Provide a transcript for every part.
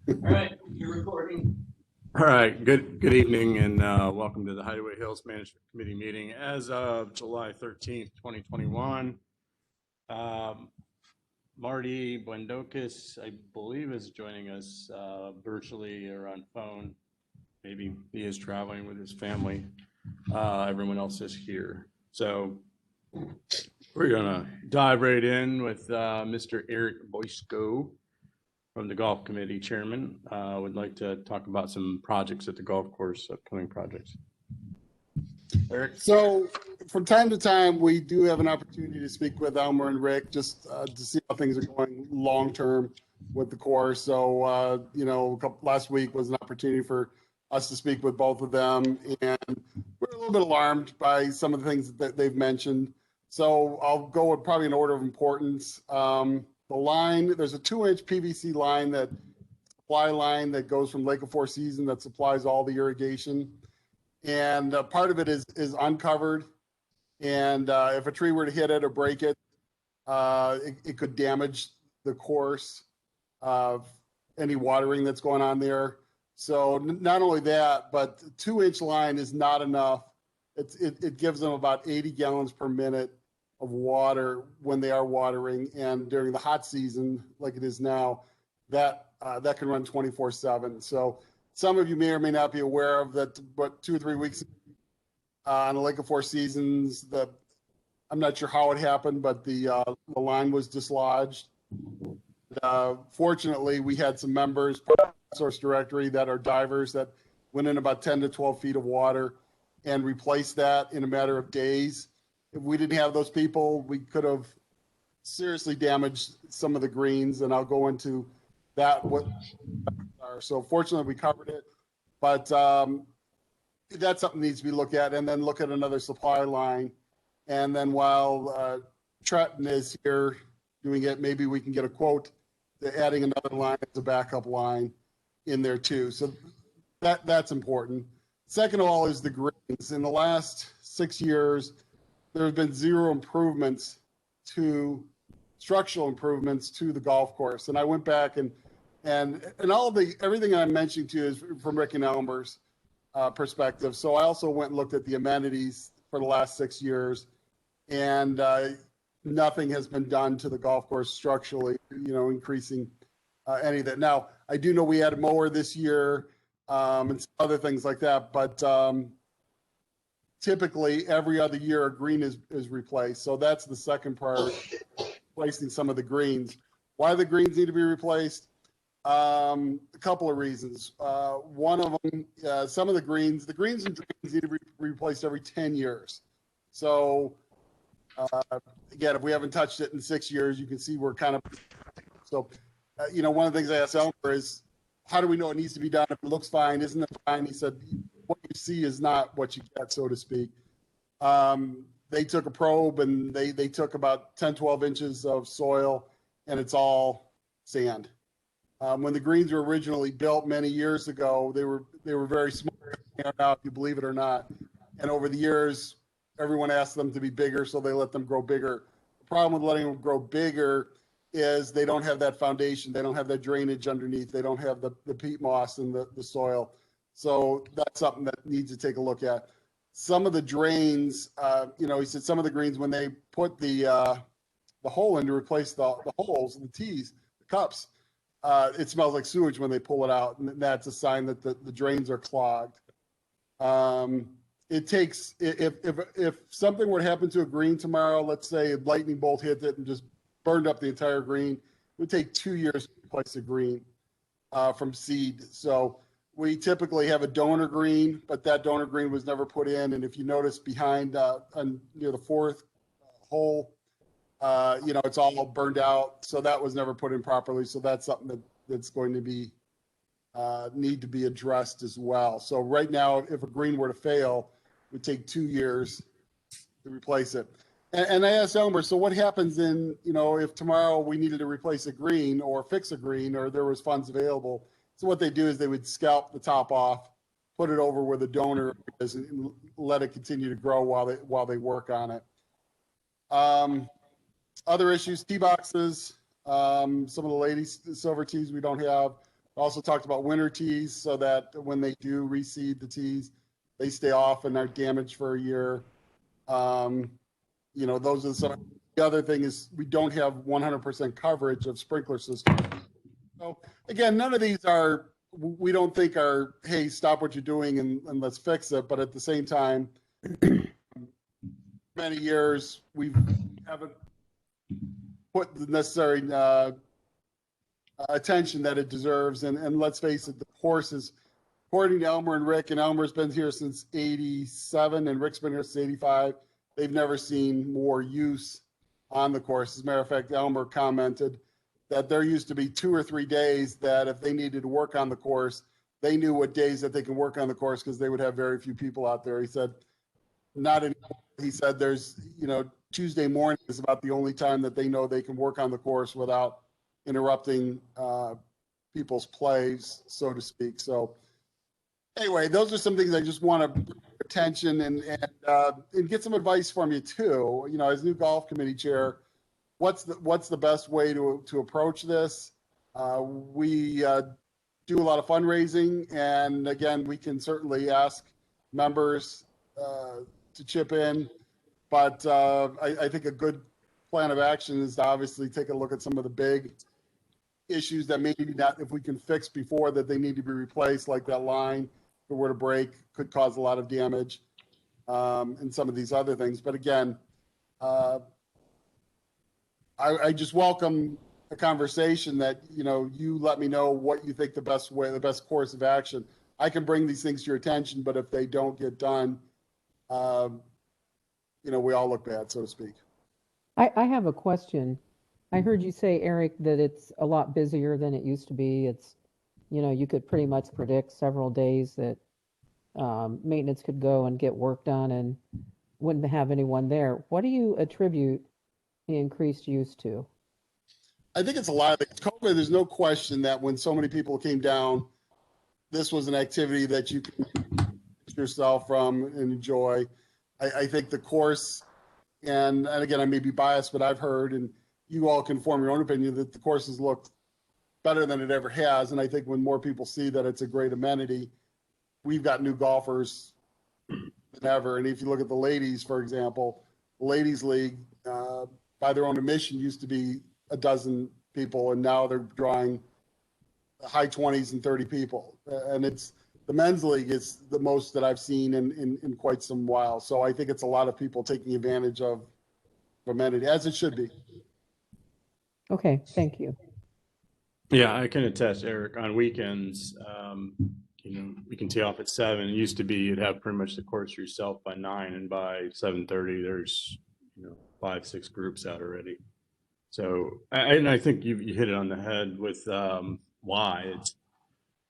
All right, you're recording. All right, good evening, and welcome to the Hideaway Hills Management Committee meeting as of July 13th, 2021. Marty Buendokis, I believe, is joining us virtually or on phone. Maybe he is traveling with his family. Everyone else is here. So we're gonna dive right in with Mr. Eric Boysko from the Golf Committee Chairman. Would like to talk about some projects at the golf course, upcoming projects. Eric? So from time to time, we do have an opportunity to speak with Elmer and Rick just to see how things are going long-term with the course. So, last week was an opportunity for us to speak with both of them, and we're a little bit alarmed by some of the things that they've mentioned. So I'll go with probably in order of importance. The line, there's a 2-inch PVC line, that supply line that goes from Lake of Four Seasons that supplies all the irrigation. And part of it is uncovered. And if a tree were to hit it or break it, it could damage the course of any watering that's going on there. So not only that, but 2-inch line is not enough. It gives them about 80 gallons per minute of water when they are watering, and during the hot season, like it is now, that can run 24/7. So some of you may or may not be aware of that, but 2 or 3 weeks on the Lake of Four Seasons, I'm not sure how it happened, but the line was dislodged. Fortunately, we had some members, source directory, that are divers that went in about 10 to 12 feet of water and replaced that in a matter of days. If we didn't have those people, we could have seriously damaged some of the greens, and I'll go into that. So fortunately, we covered it, but that's something that needs to be looked at, and then look at another supply line. And then while Trenton is here doing it, maybe we can get a quote to adding another line as a backup line in there too. So that's important. Second of all is the greens. In the last 6 years, there have been zero structural improvements to the golf course. And I went back and everything I'm mentioning to you is from Rick and Elmer's perspective. So I also went and looked at the amenities for the last 6 years, and nothing has been done to the golf course structurally, increasing any of that. Now, I do know we had a mower this year and some other things like that, but typically every other year a green is replaced. So that's the second priority, replacing some of the greens. Why the greens need to be replaced? A couple of reasons. One of them, some of the greens and drains need to be replaced every 10 years. So again, if we haven't touched it in 6 years, you can see we're kind of, so, one of the things I asked Elmer is, how do we know it needs to be done? If it looks fine, isn't it fine? He said, what you see is not what you get, so to speak. They took a probe and they took about 10, 12 inches of soil, and it's all sand. When the greens were originally built many years ago, they were very small now, if you believe it or not. And over the years, everyone asked them to be bigger, so they let them grow bigger. The problem with letting them grow bigger is they don't have that foundation. They don't have that drainage underneath. They don't have the peat moss in the soil. So that's something that needs to take a look at. Some of the drains, he said some of the greens, when they put the hole in to replace the holes and the tees, the cups, it smells like sewage when they pull it out, and that's a sign that the drains are clogged. It takes, if something were to happen to a green tomorrow, let's say a lightning bolt hit it and just burned up the entire green, it would take 2 years to replace a green from seed. So we typically have a donor green, but that donor green was never put in. And if you notice behind near the fourth hole, it's all burned out. So that was never put in properly. So that's something that's going to be need to be addressed as well. So right now, if a green were to fail, it would take 2 years to replace it. And I asked Elmer, so what happens if tomorrow we needed to replace a green or fix a green, or there was funds available? So what they do is they would scalp the top off, put it over where the donor is, and let it continue to grow while they work on it. Other issues, tee boxes. Some of the ladies' silver tees we don't have. Also talked about winter tees so that when they do reseed the tees, they stay off and aren't damaged for a year. You know, those are some. The other thing is we don't have 100% coverage of sprinkler systems. So again, none of these are, we don't think are, hey, stop what you're doing and let's fix it. But at the same time, many years we haven't put the necessary attention that it deserves. And let's face it, the course is, according to Elmer and Rick, and Elmer's been here since 87 and Rick's been here since 85, they've never seen more use on the course. As a matter of fact, Elmer commented that there used to be 2 or 3 days that if they needed to work on the course, they knew what days that they can work on the course because they would have very few people out there. He said, not anymore. He said there's, you know, Tuesday morning is about the only time that they know they can work on the course without interrupting people's plays, so to speak. So anyway, those are some things I just want to bring your attention and get some advice from you too. You know, as new golf committee chair, what's the best way to approach this? We do a lot of fundraising, and again, we can certainly ask members to chip in, but I think a good plan of action is to obviously take a look at some of the big issues that maybe not, if we can fix before that they need to be replaced, like that line, if it were to break, could cause a lot of damage, and some of these other things. But again, I just welcome a conversation that, you know, you let me know what you think the best way, the best course of action. I can bring these things to your attention, but if they don't get done, you know, we all look bad, so to speak. I have a question. I heard you say, Eric, that it's a lot busier than it used to be. It's, you know, you could pretty much predict several days that maintenance could go and get work done and wouldn't have anyone there. What do you attribute the increased use to? I think it's a lot of things. COVID, there's no question that when so many people came down, this was an activity that you can yourself from and enjoy. I think the course, and again, I may be biased, but I've heard, and you all can form your own opinion, that the course has looked better than it ever has. And I think when more people see that it's a great amenity, we've got new golfers than ever. And if you look at the ladies, for example, the ladies league, by their own admission, used to be a dozen people, and now they're drawing high 20s and 30 people. And it's, the men's league is the most that I've seen in quite some while. So I think it's a lot of people taking advantage of amenity, as it should be. Okay, thank you. Yeah, I can attest, Eric, on weekends, you know, we can tee off at 7. It used to be you'd have pretty much the course yourself by 9, and by 7:30 there's, you know, 5, 6 groups out already. So I think you hit it on the head with why it's,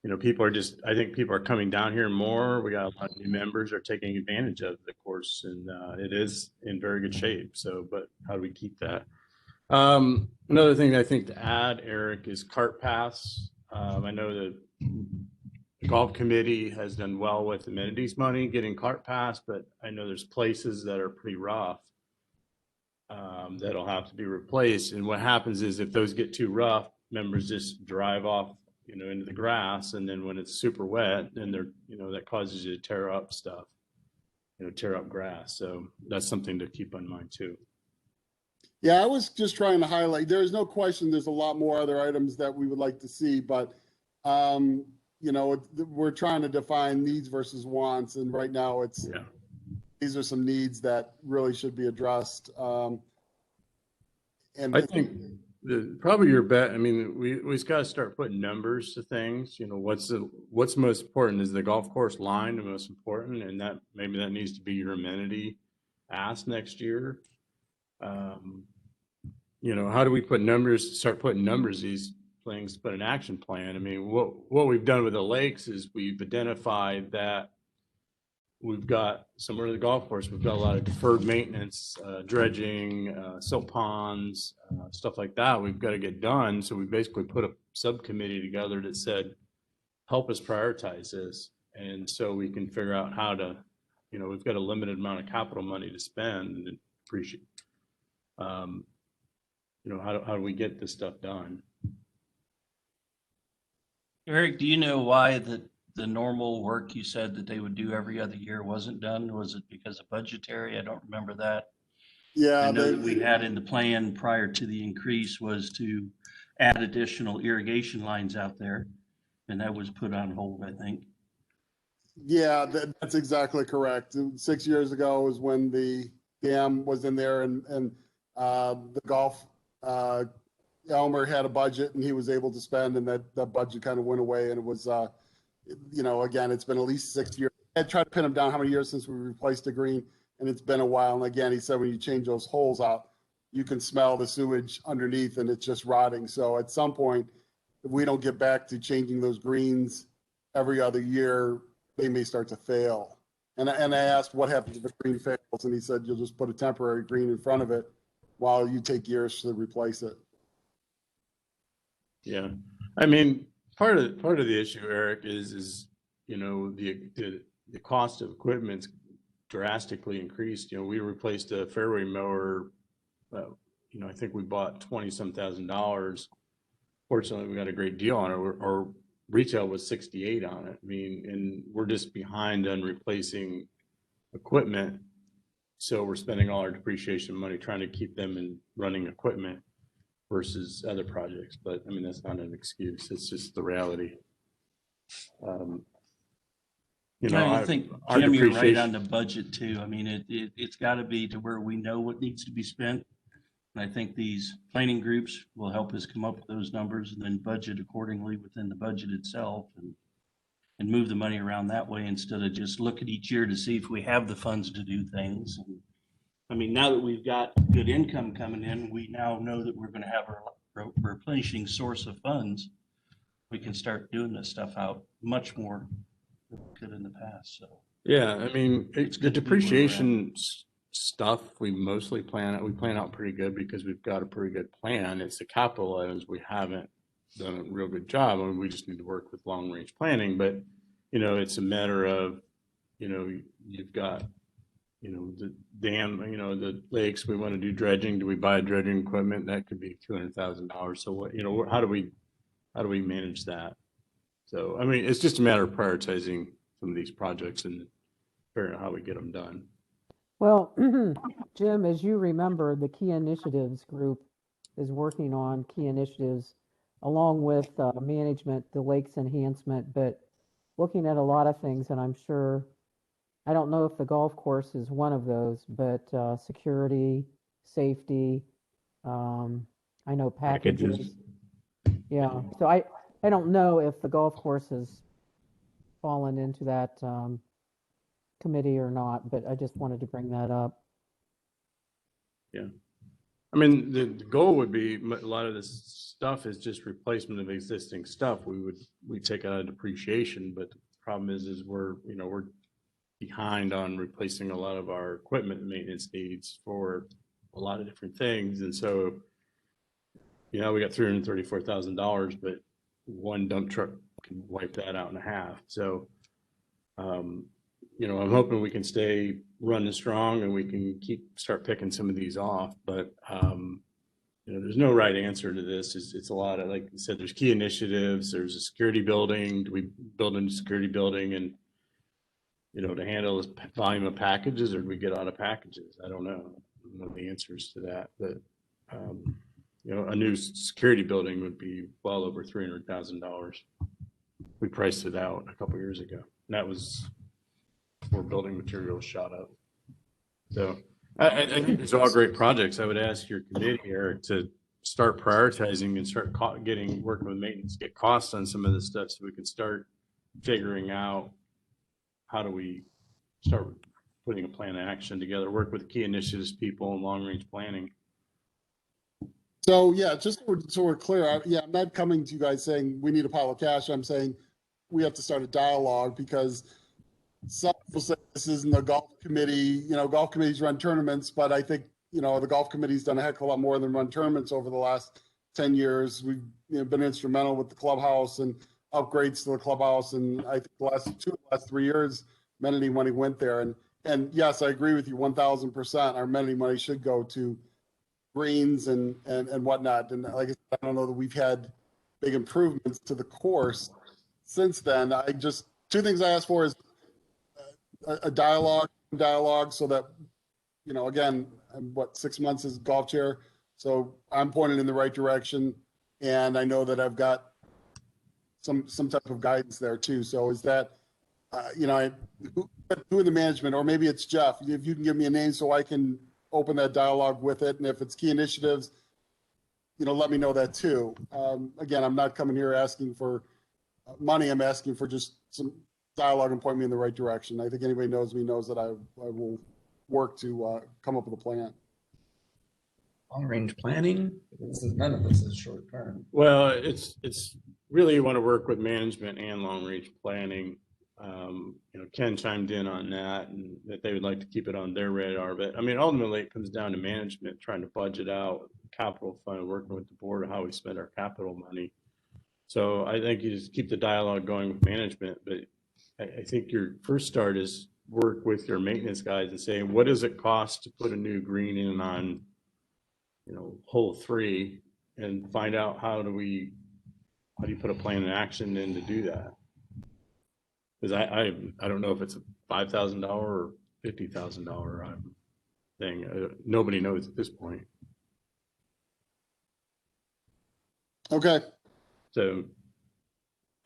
you know, people are just, I think people are coming down here more. We got a lot of new members are taking advantage of the course, and it is in very good shape. So, but how do we keep that? Another thing I think to add, Eric, is cart pass. I know that the golf committee has done well with amenities money getting cart pass, but I know there's places that are pretty rough that'll have to be replaced. And what happens is if those get too rough, members just drive off, you know, into the grass, and then when it's super wet, then they're, you know, that causes you to tear up stuff, you know, tear up grass. So that's something to keep in mind too. Yeah, I was just trying to highlight, there is no question there's a lot more other items that we would like to see, but, you know, we're trying to define needs versus wants, and right now it's, Yeah. These are some needs that really should be addressed. And I think probably your bet, I mean, we just got to start putting numbers to things. You know, what's most important? Is the golf course line the most important? And that maybe that needs to be your amenity ask next year. You know, how do we put numbers, start putting numbers, these things, put an action plan? I mean, what we've done with the lakes is we've identified that we've got somewhere to the golf course, we've got a lot of deferred maintenance, dredging, silt ponds, stuff like that. We've got to get done. So we basically put a subcommittee together that said, help us prioritize this. And so we can figure out how to, you know, we've got a limited amount of capital money to spend, and appreciate, you know, how do we get this stuff done? Eric, do you know why the normal work you said that they would do every other year wasn't done? Was it because of budgetary? I don't remember that. I Yeah, know that we had in the plan prior to the increase was to add additional irrigation lines out there, and that was put on hold, I think. yeah, that's exactly correct. 6 years ago was when the dam was in there and the golf, Elmer had a budget and he was able to spend, and that budget kind of went away, and it was, again, it's been at least 6 years. I tried to pin him down how many years since we replaced the green, and it's been a while. And again, he said when you change those holes out, you can smell the sewage underneath and it's just rotting. So at some point, if we don't get back to changing those greens every other year, they may start to fail. And I asked what happens if a green fails, and he said you'll just put a temporary green in front of it while you take years to replace it. Yeah, I mean, part of the issue, Eric, is the cost of equipment's drastically increased. We replaced a fairway mower. I think we bought 20-some $1,000s. Fortunately, we got a great deal on it. Our retail was 68 on it. I mean, and we're just behind on replacing equipment. So we're spending all our depreciation money trying to keep them in running equipment versus other projects. But I mean, that's not an excuse. It's just the reality. I think, our Jim, you're right depreciation- on the budget too. I mean, it's got to be to where we know what needs to be spent. And I think these planning groups will help us come up with those numbers and then budget accordingly within the budget itself and move the money around that way instead of just look at each year to see if we have the funds to do things. And, I mean, now that we've got good income coming in, we now know that we're going to have a replenishing source of funds. We can start doing this stuff out much more than we could in the past. So Yeah, I mean, It's the good to be where we're at. depreciation stuff, we mostly plan out pretty good because we've got a pretty good plan. It's the capital items we haven't done a real good job. I mean, we just need to work with long range planning, but it's a matter of, you've got, the dam, the lakes, we want to do dredging. Do we buy dredging equipment? That could be $200,000. So what, how do we manage that? So, I mean, it's just a matter of prioritizing some of these projects and figuring out how we get them done. Well, Jim, as you remember, the Key Initiatives group is working on key initiatives along with management, the lakes enhancement, but looking at a lot of things, and I'm sure, I don't know if the golf course is one of those, but security, safety, I know packages. Yeah, so I don't know if the golf course has fallen into that committee or not, but I just wanted to bring that up. Yeah. I mean, the goal would be a lot of this stuff is just replacement of existing stuff. We take out a depreciation, but the problem is we're behind on replacing a lot of our equipment and maintenance needs for a lot of different things. And so, we got $334,000, but one dump truck can wipe that out in half. So, I'm hoping we can stay running strong and we can start picking some of these off. But, there's no right answer to this. It's a lot of, like you said, there's key initiatives. There's a security building. Do we build a new security building and, to handle this volume of packages, or do we get out of packages? I don't know the answers to that. But, a new security building would be well over $300,000. We priced it out a couple of years ago. And that was before building materials shot up. So I think these are all great projects. I would ask your committee, Eric, to start prioritizing and start working with maintenance, get costs on some of this stuff so we can start figuring out how do we start putting a plan of action together, work with key initiatives people and long range planning. So yeah, just so we're clear, I'm not coming to you guys saying we need a pile of cash. I'm saying we have to start a dialogue because some people say this isn't a golf committee. Golf committees run tournaments, but I think, the golf committee's done a heck of a lot more than run tournaments over the last 10 years. We've been instrumental with the clubhouse and upgrades to the clubhouse. And I think the last 3 years, amenity money went there. And yes, I agree with you 1000%. Our amenity money should go to greens and whatnot. And like I said, I don't know that we've had big improvements to the course since then, two things I asked for is a dialogue so that, again, I'm 6 months as golf chair, so I'm pointed in the right direction, and I know that I've got some type of guidance there too. So is that, who in the management, or maybe it's Jeff, if you can give me a name so I can open that dialogue with it, and if it's key initiatives, let me know that too. Again, I'm not coming here asking for money. I'm asking for just some dialogue and point me in the right direction. I think anybody knows me knows that I will work to come up with a plan. Long-range planning, none of this is short term. Well, it's really, you want to work with management and long-range planning. Ken chimed in on that, and that they would like to keep it on their radar. But I mean, ultimately, it comes down to management trying to budget out capital fund, working with the board on how we spend our capital money. So I think you just keep the dialogue going with management. But I think your first start is work with your maintenance guys and say, what does it cost to put a new green in on, hole 3, and find out how do you put a plan in action in to do that? Because I don't know if it's a $5,000 or $50,000 thing. Nobody knows at this point. Okay. So,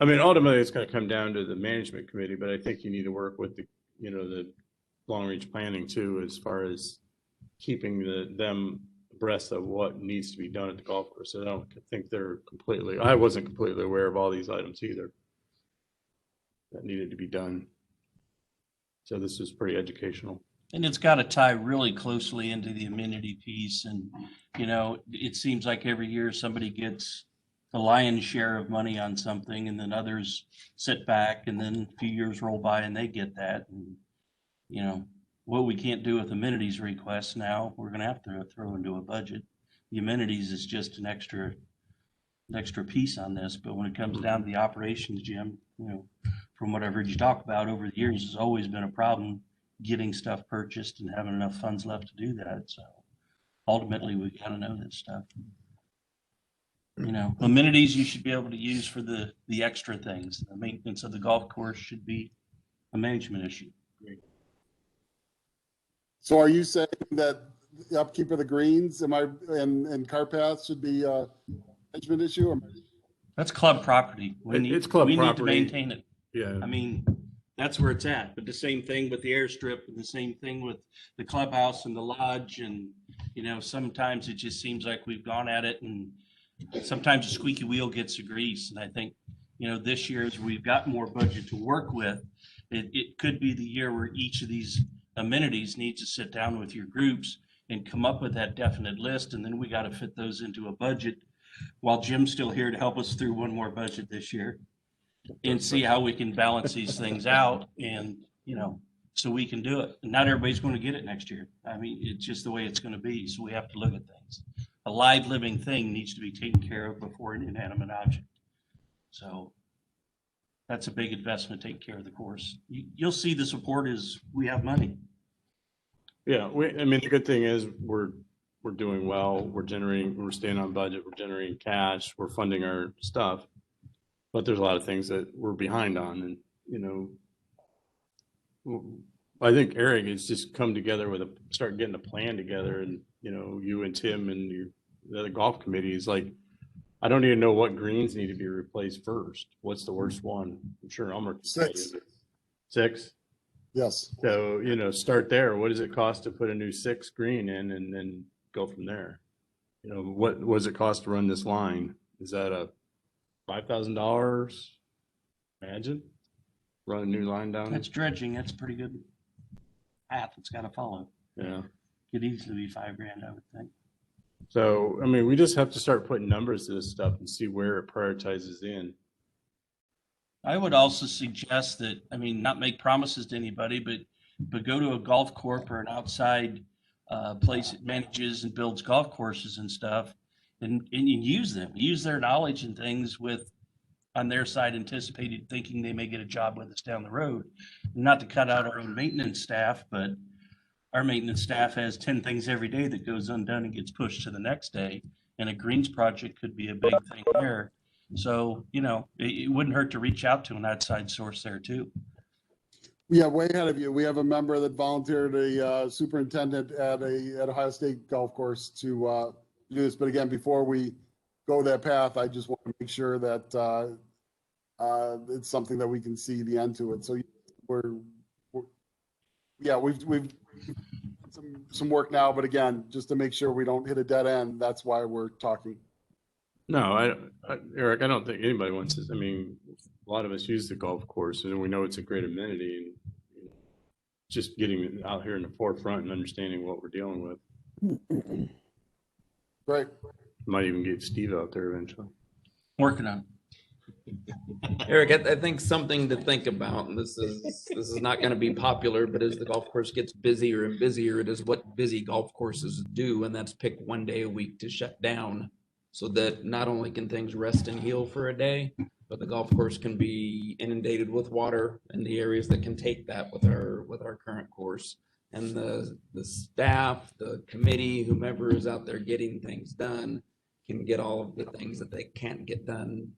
I mean, ultimately, it's going to come down to the management committee, but I think you need to work with the long-range planning too, as far as keeping them abreast of what needs to be done at the golf course. I don't think I wasn't completely aware of all these items either that needed to be done. So this is pretty educational. And it's got to tie really closely into the amenity piece. And, it seems like every year somebody gets the lion's share of money on something, and then others sit back, and then a few years roll by and they get that. And, what we can't do with amenities requests now, we're going to have to throw into a budget. The amenities is just an extra piece on this. But when it comes down to the operations, Jim, from what I've heard you talk about over the years, has always been a problem getting stuff purchased and having enough funds left to do that. So ultimately, we got to know this stuff. Amenities you should be able to use for the extra things. The maintenance of the golf course should be a management issue. So are you saying that the upkeep of the greens and cart paths should be a management issue? Or? That's club property. It's club we property. need to maintain it. Yeah. I mean, that's where it's at. But the same thing with the airstrip, and the same thing with the clubhouse and the lodge. And, sometimes it just seems like we've gone at it, and sometimes a squeaky wheel gets the grease. And I think, this year, as we've got more budget to work with, it could be the year where each of these amenities needs to sit down with your groups and come up with that definite list. And then we got to fit those into a budget while Jim's still here to help us through one more budget this year, and see how we can balance these things out, and, so we can do it. And not everybody's going to get it next year. I mean, it's just the way it's going to be. So we have to look at things. A live living thing needs to be taken care of before an inanimate object. So that's a big investment, taking care of the course. You'll see the support is we have money. Yeah. The good thing is we're doing well. We're staying on budget. We're generating cash. We're funding our stuff. But there's a lot of things that we're behind on. And, I think Eric has just come together start getting a plan together. And, you and Tim and the other golf committee is like, I don't even know what greens need to be replaced first. What's the worst one? I'm sure Elmer can tell you. 6? Yes. So, start there. What does it cost to put a new 6 green in, and then go from there? What does it cost to run this line? Is that a $5,000? Imagine run a new line down. That's dredging. That's a pretty good path it's got to follow. Yeah. Could easily be $5,000, I would think. So, we just have to start putting numbers to this stuff and see where it prioritizes in. I would also suggest that, not make promises to anybody, but go to a golf corp or an outside place that manages and builds golf courses and stuff, and use them. Use their knowledge and things on their side, anticipated thinking they may get a job with us down the road. Not to cut out our own maintenance staff, but our maintenance staff has 10 things every day that goes undone and gets pushed to the next day. And a greens project could be a big thing there. So, it wouldn't hurt to reach out to an outside source there too. Yeah, way ahead of you. We have a member that volunteered a superintendent at Ohio State golf course to do this. But again, before we go that path, I just want to make sure that it's something that we can see the end to it. So we've some work now, but again, just to make sure we don't hit a dead end, that's why we're talking. No, Eric, I don't think anybody wants this. I mean, a lot of us use the golf course and we know it's a great amenity, and just getting out here in the forefront and understanding what we're dealing with. Great. Might even get Steve out there eventually. Working on it. Eric, I think something to think about, and this is not going to be popular, but as the golf course gets busier and busier, it is what busy golf courses do, and that's pick one day a week to shut down, so that not only can things rest and heal for a day, but the golf course can be inundated with water in the areas that can take that with our current course. And the staff, the committee, whomever is out there getting things done, can get all of the things that they can't get done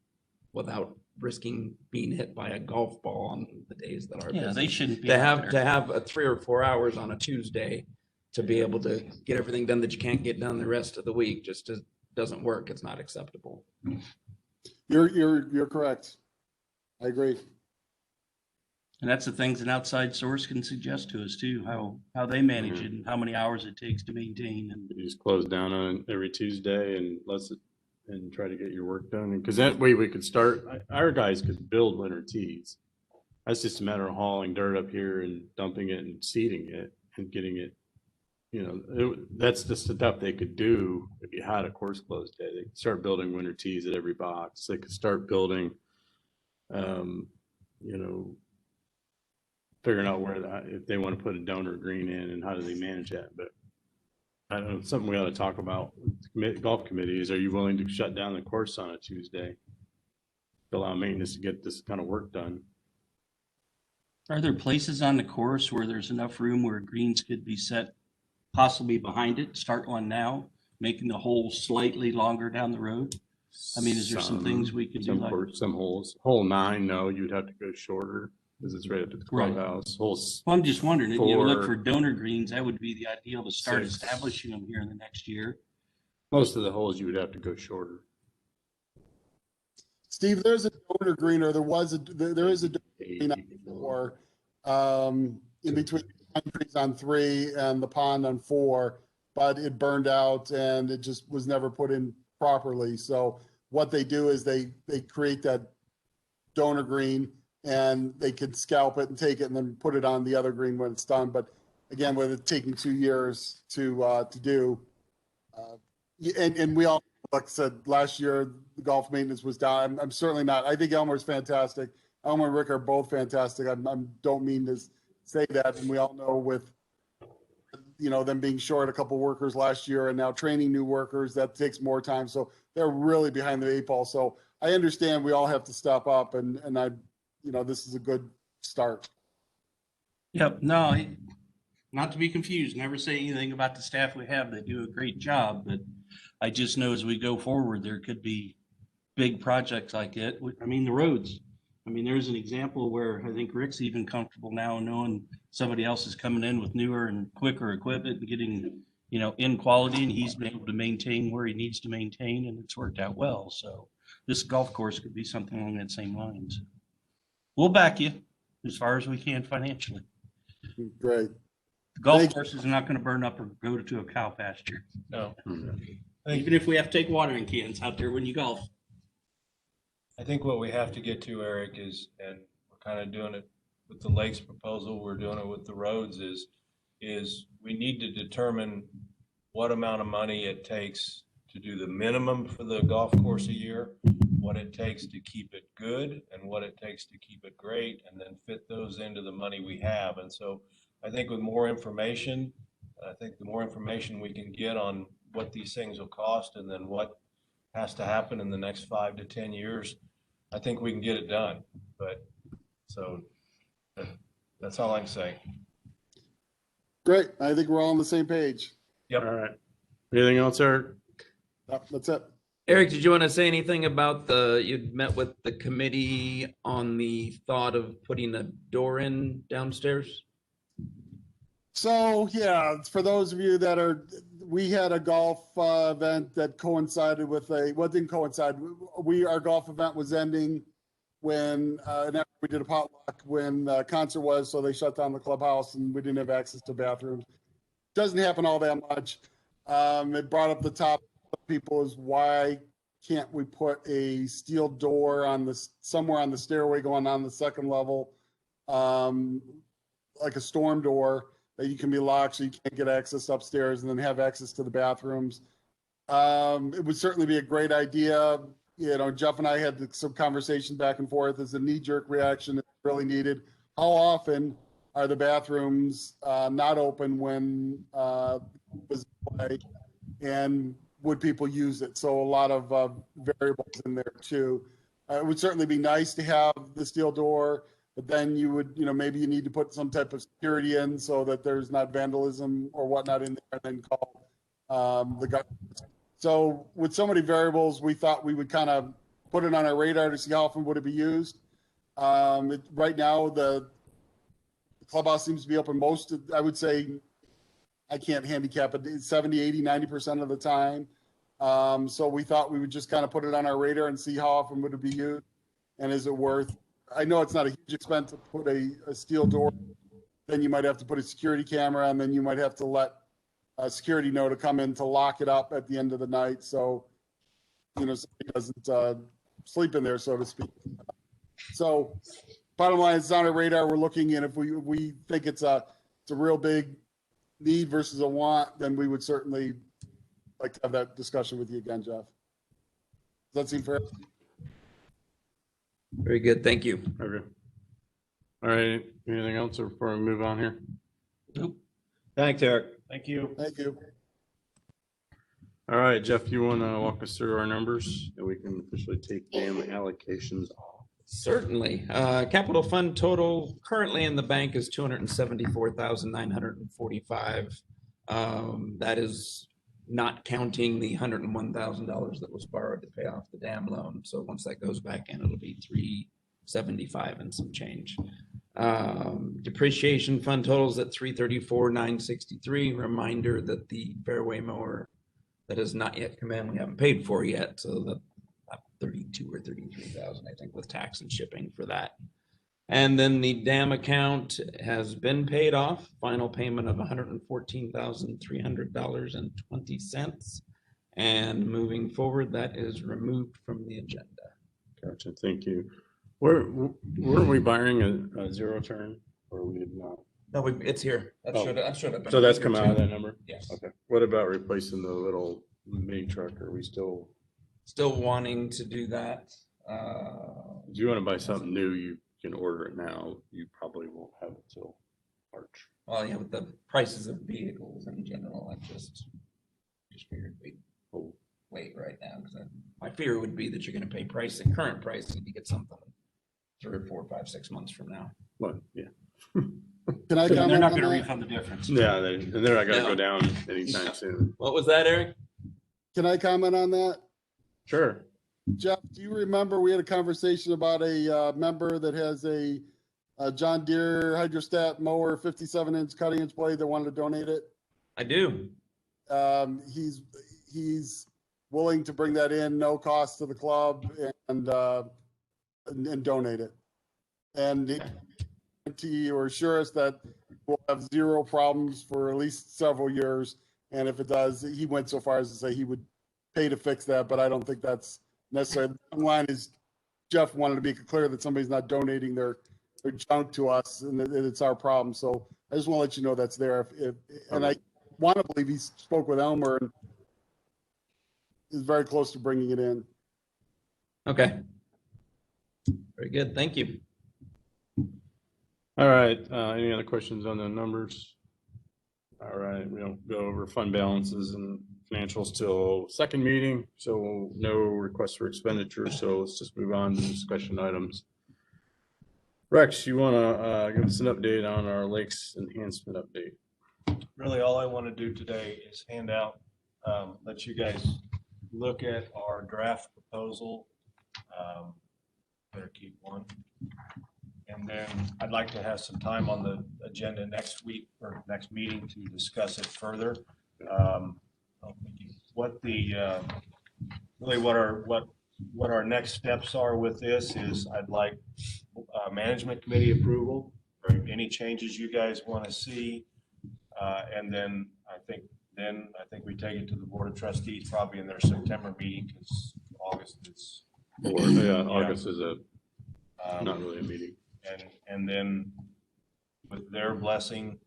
without risking being hit by a golf ball on the days that are busy. Yeah, they shouldn't be To out have there. to have a 3 or 4 hours on a Tuesday to be able to get everything done that you can't get done the rest of the week doesn't work. It's not acceptable. You're correct. I agree. And that's the things an outside source can suggest to us too, how they manage it and how many hours it takes to maintain. And You just close down on every Tuesday and try to get your work done. And because that way we could start, our guys could build winter tees. That's just a matter of hauling dirt up here and dumping it and seeding it and getting it. That's the stuff they could do if you had a course closed day. They could start building winter tees at every box. They could start building, figuring out if they want to put a donor green in and how do they manage that. But I don't know, something we ought to talk about with golf committees. Are you willing to shut down the course on a Tuesday to allow maintenance to get this kind of work done? are there places on the course where there's enough room where greens could be set possibly behind it? Start one now, making the hole slightly longer down the road. I mean, is there some things we could do? Some holes. Hole 9, no, you'd have to go shorter because it's right up to the Right. clubhouse. Holes. Well, I'm just wondering, look Four. for donor greens. That would be the ideal to start 6. establishing them here in the next year. Most of the holes you would have to go shorter. Steve, there's a donor green, or there is a donor green on 4, in between the pine trees on 3 and the pond on 4, but it burned out and it just was never put in properly. So what they do is they create that donor green and they could scalp it and take it and then put it on the other green when it's done. But again, with it taking 2 years to do, and we all, like I said, last year, the golf maintenance was down. I'm certainly not. I think Elmer's fantastic. Elmer and Rick are both fantastic. I don't mean to say that. And we all know with, them being short a couple workers last year and now training new workers, that takes more time. So they're really behind the 8 ball. So I understand we all have to step up and this is a good start. Yep, no, not to be confused, never say anything about the staff we have. They do a great job, but I just know as we go forward, there could be big projects like it. I mean, the roads. I mean, there's an example where I think Rick's even comfortable now knowing somebody else is coming in with newer and quicker equipment and getting, in quality, and he's been able to maintain where he needs to maintain, and it's worked out well. So this golf course could be something along that same lines. We'll back you as far as we can financially. Great. The golf Thank you. courses are not going to burn up or go to a cow pasture. No. Even if we have to take watering cans out there when you golf. I think what we have to get to, Eric, is, and we're kind of doing it with the lakes proposal, we're doing it with the roads, is we need to determine what amount of money it takes to do the minimum for the golf course a year, what it takes to keep it good, and what it takes to keep it great, and then fit those into the money we have. And so I think with more information, the more information we can get on what these things will cost and then what has to happen in the next 5 to 10 years, I think we can get it done. But so that's all I can say. Great. I think we're all on the same page. Yep. All right. Anything else, Eric? That's it. Eric, did you want to say anything about you'd met with the committee on the thought of putting a door in downstairs? So, yeah, for those of you that we had a golf event that coincided with didn't coincide. Our golf event was ending when, and after we did a potluck when the concert was, so they shut down the clubhouse and we didn't have access to bathrooms. Doesn't happen all that much. It brought up the top of people is why can't we put a steel door somewhere on the stairway going on the second level, like a storm door that you can be locked so you can't get access upstairs and then have access to the bathrooms. It would certainly be a great idea. You know, Jeff and I had some conversation back and forth. As a knee-jerk reaction, it's really needed. How often are the bathrooms not open when was play, and would people use it? So a lot of variables in there too. It would certainly be nice to have the steel door, but then you would, maybe you need to put some type of security in so that there's not vandalism or whatnot in there, and then call the government. So with so many variables, we thought we would kind of put it on our radar to see how often would it be used. Right now, the clubhouse seems to be open I would say, I can't handicap it, 70, 80, 90% of the time. So we thought we would just kind of put it on our radar and see how often would it be used, and is it worth. I know it's not a huge expense to put a steel door. Then you might have to put a security camera, and then you might have to let a security know to come in to lock it up at the end of the night. So, somebody doesn't sleep in there, so to speak. So bottom line, it's on our radar. We're looking, and if we think it's a real big need versus a want, then we would certainly like to have that discussion with you again, Jeff. Does that seem fair? Very good. Thank you. Okay. All right. Anything else before we move on here? Nope. Thanks, Eric. Thank you. Thank you. All right, Jeff, you want to walk us through our numbers and we can officially take dam allocations off? Certainly. Capital fund total currently in the bank is 274,945. That is not counting the $101,000 that was borrowed to pay off the dam loan. So once that goes back in, it'll be 375 and some change. Depreciation fund totals at 334,963. Reminder that the fairway mower that has not yet come in, we haven't paid for yet. So the 32 or 33,000, I think, with tax and shipping for that. And then the dam account has been paid off. Final payment of $114,300.20. And moving forward, that is removed from the agenda. Gotcha. Thank you. Were we buying a zero turn, or we did not? No, it's here. That Oh. should have been. So that's come out of that number? Yes. Okay. What about replacing the little mini truck? Are we still? Still wanting to do that. If you want to buy something new, you can order it now. You probably won't have it till March. Well, yeah, with the prices of vehicles in general, I just figured we'd wait right now, because my fear would be that you're going to pay current pricing to get something 3 or 4, 5, 6 months from now. But yeah. Can I They're comment not on going to that? refund the difference. Yeah, and they're not going to No. go down anytime soon. What was that, Eric? Can I comment on that? Sure. Jeff, do you remember we had a conversation about a member that has a John Deere hydrostat mower, 57-inch cutting-inch blade that wanted to donate it? I do. He's willing to bring that in, no cost to the club, and donate it. And he guarantee or assure us that we'll have zero problems for at least several years. And if it does, he went so far as to say he would pay to fix that, but I don't think that's necessary. The bottom line is Jeff wanted to be clear that somebody's not donating their junk to us, and that it's our problem. So I just want to let you know that's there. And I want to believe he spoke with Elmer and is very close to bringing it in. Okay. Very good. Thank you. All right. Any other questions on the numbers? All right. We don't go over fund balances and financials till second meeting. So no requests for expenditure. So let's just move on to discussion items. Rex, you want to give us an update on our lakes enhancement update? Really, all I want to do today is hand out, let you guys look at our draft proposal. Better keep one. And then I'd like to have some time on the agenda next week or next meeting to discuss it further. What the, really what our next steps are with this is I'd like management committee approval or any changes you guys want to see. And then I think we take it to the Board of Trustees probably in their September meeting because August is. August is not um, really a meeting. And then with their blessing,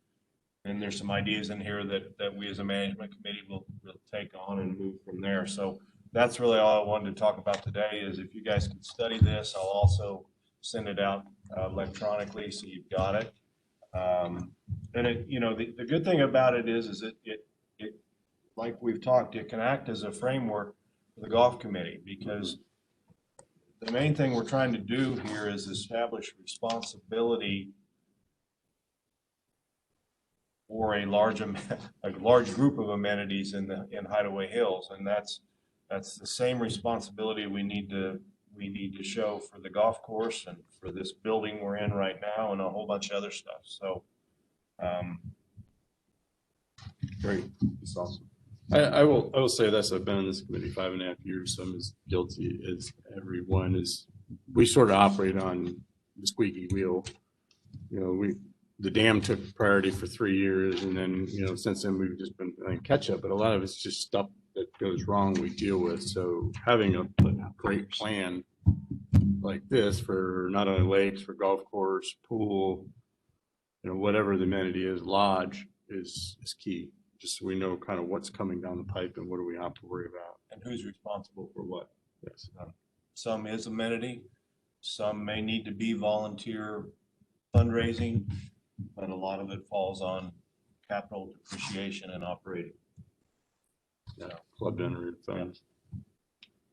and there's some ideas in here that we as a management committee will take on and move from there. So that's really all I wanted to talk about today is if you guys can study this, I'll also send it out electronically so you've got it. And it, the good thing about it is it like we've talked, it can act as a framework for the golf committee because the main thing we're trying to do here is establish responsibility for a large group of amenities in Hideaway Hills, and that's the same responsibility we need to show for the golf course and for this building we're in right now and a whole bunch of other stuff. So, Great. That's awesome. I will say this, I've been in this committee 5.5 years, so I'm as guilty as everyone is. We sort of operate on the squeaky wheel. The dam took priority for 3 years, and then, since then we've just been playing catch up, but a lot of it's just stuff that goes wrong we deal with. So having a great plan like this for not only lakes, for golf course, pool, whatever the amenity is, lodge is key. Just so we know kind of what's coming down the pipe and what do we have to worry about. and who's responsible for what? Yes. Some is amenity, some may need to be volunteer fundraising, but a lot of it falls on capital depreciation and operating. Yeah. Club dinner funds.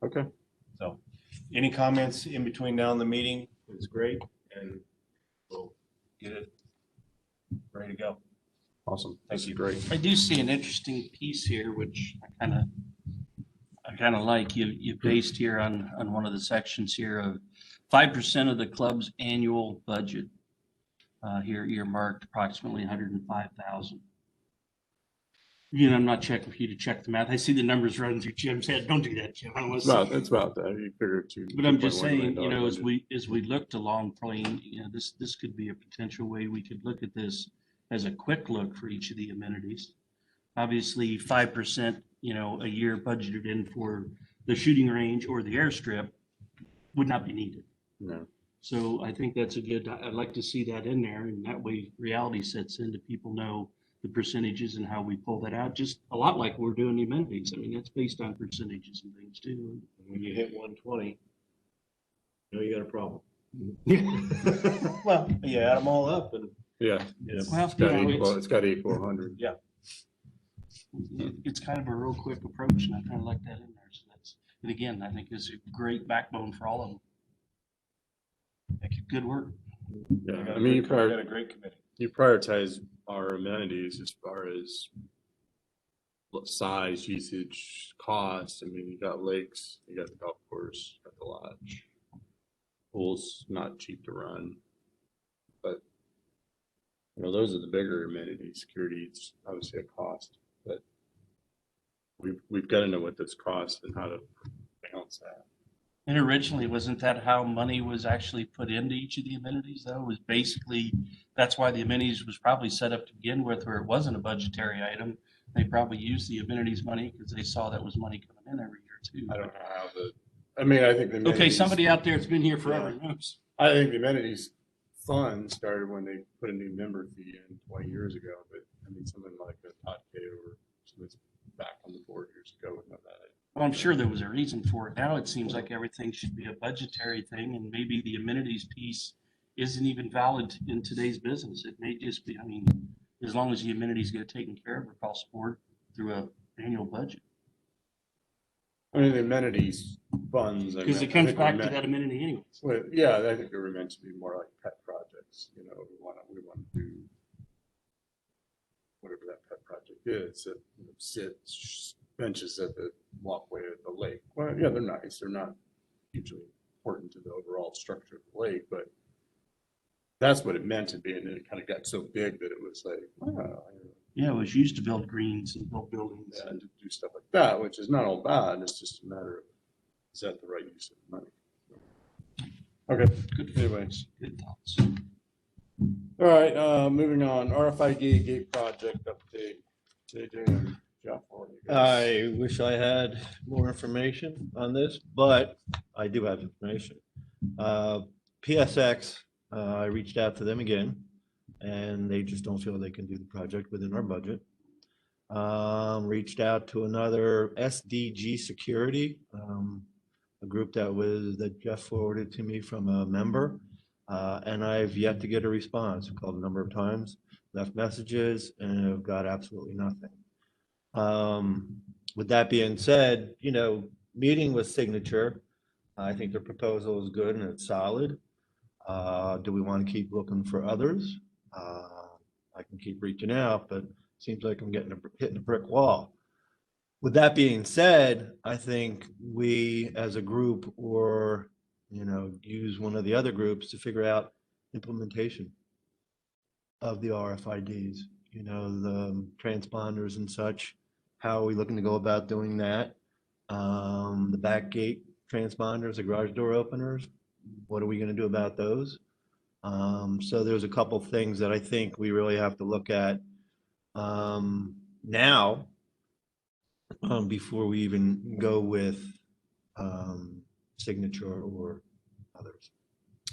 Okay. So any comments in between now and the meeting is great, and we'll get it ready to go. Awesome. Thank you. Great. I do see an interesting piece here, which I kind of like. You based here on one of the sections here of 5% of the club's annual budget. Here earmarked approximately 105,000. I'm not checking for you to check the math. I see the numbers running through Jim's head. Don't do that, Jim. I don't want to It's about that. You figure But I'm just saying, $2.1 as we look to Long Plain, this could be a potential way we could look at this as a quick look for each of the amenities. Obviously, 5%, a year budgeted in for the shooting range or the airstrip would not be needed. No. So I think that's I'd like to see that in there, and that way reality sets in to people know the percentages and how we pull that out, just a lot like we're doing the amenities. I mean, that's based on percentages and things too. When you hit 120, you got a problem. Well, You add them all up and. Yeah. Well, It's got equal 100. Yeah. It's kind of a real quick approach, and I kind of like that in there. So and again, I think is a great backbone for all of them. Good work. Yeah. I I mean, got a great committee. you prioritize our amenities as far as size, usage, cost. I mean, you got lakes, you got the golf course, you got the lodge. Pool's not cheap to run, but those are the bigger amenities. Security, it's obviously a cost, but we've got to know what this costs and how to balance that. And originally, wasn't that how money was actually put into each of the amenities, though? It was basically, that's why the amenities was probably set up to begin with, where it wasn't a budgetary item. They probably used the amenities money because they saw that was money coming in every year too. I don't know how I think the amenities. Okay, somebody out there that's been here forever knows. I think the amenities fund started when they put a new member fee in 20 years ago, but I mean, someone like a Todd Cato or someone's back on the board years ago would know that. Well, I'm sure there was a reason for it. Now it seems like everything should be a budgetary thing, and maybe the amenities piece isn't even valid in today's business. It may just be, as long as the amenities get taken care of across the board through an annual budget. I mean, the amenities funds. Because it comes back to that amenity anyways. Well, yeah, I think they were meant to be more like pet projects. We want to do whatever that pet project is. Sit, benches at the walkway at the lake. Well, yeah, they're nice. They're not hugely important to the overall structure of the lake, but that's what it meant to be. And then it kind of got so big that it was like, wow, Yeah, it was used to build greens and build buildings. and to do stuff like that, which is not all bad. It's just a matter of, is that the right use of money? Okay, Good. anyways. Good thoughts. All right, moving on, RFID gate project update. JJ and Jeff, what do you guys? I wish I had more information on this, but I do have information. PSX, I reached out to them again, and they just don't feel they can do the project within our budget. Reached out to another SDG Security, a group that Jeff forwarded to me from a member, and I've yet to get a response. I've called a number of times, left messages, and have got absolutely nothing. With that being said, meeting with Signature, I think the proposal is good and it's solid. Do we want to keep looking for others? I can keep reaching out, but it seems like I'm hitting a brick wall. With that being said, I think we as a group or, use one of the other groups to figure out implementation of the RFIDs, the transponders and such. How are we looking to go about doing that? The back gate transponders, the garage door openers, what are we going to do about those? So there's a couple things that I think we really have to look at now before we even go with Signature or others.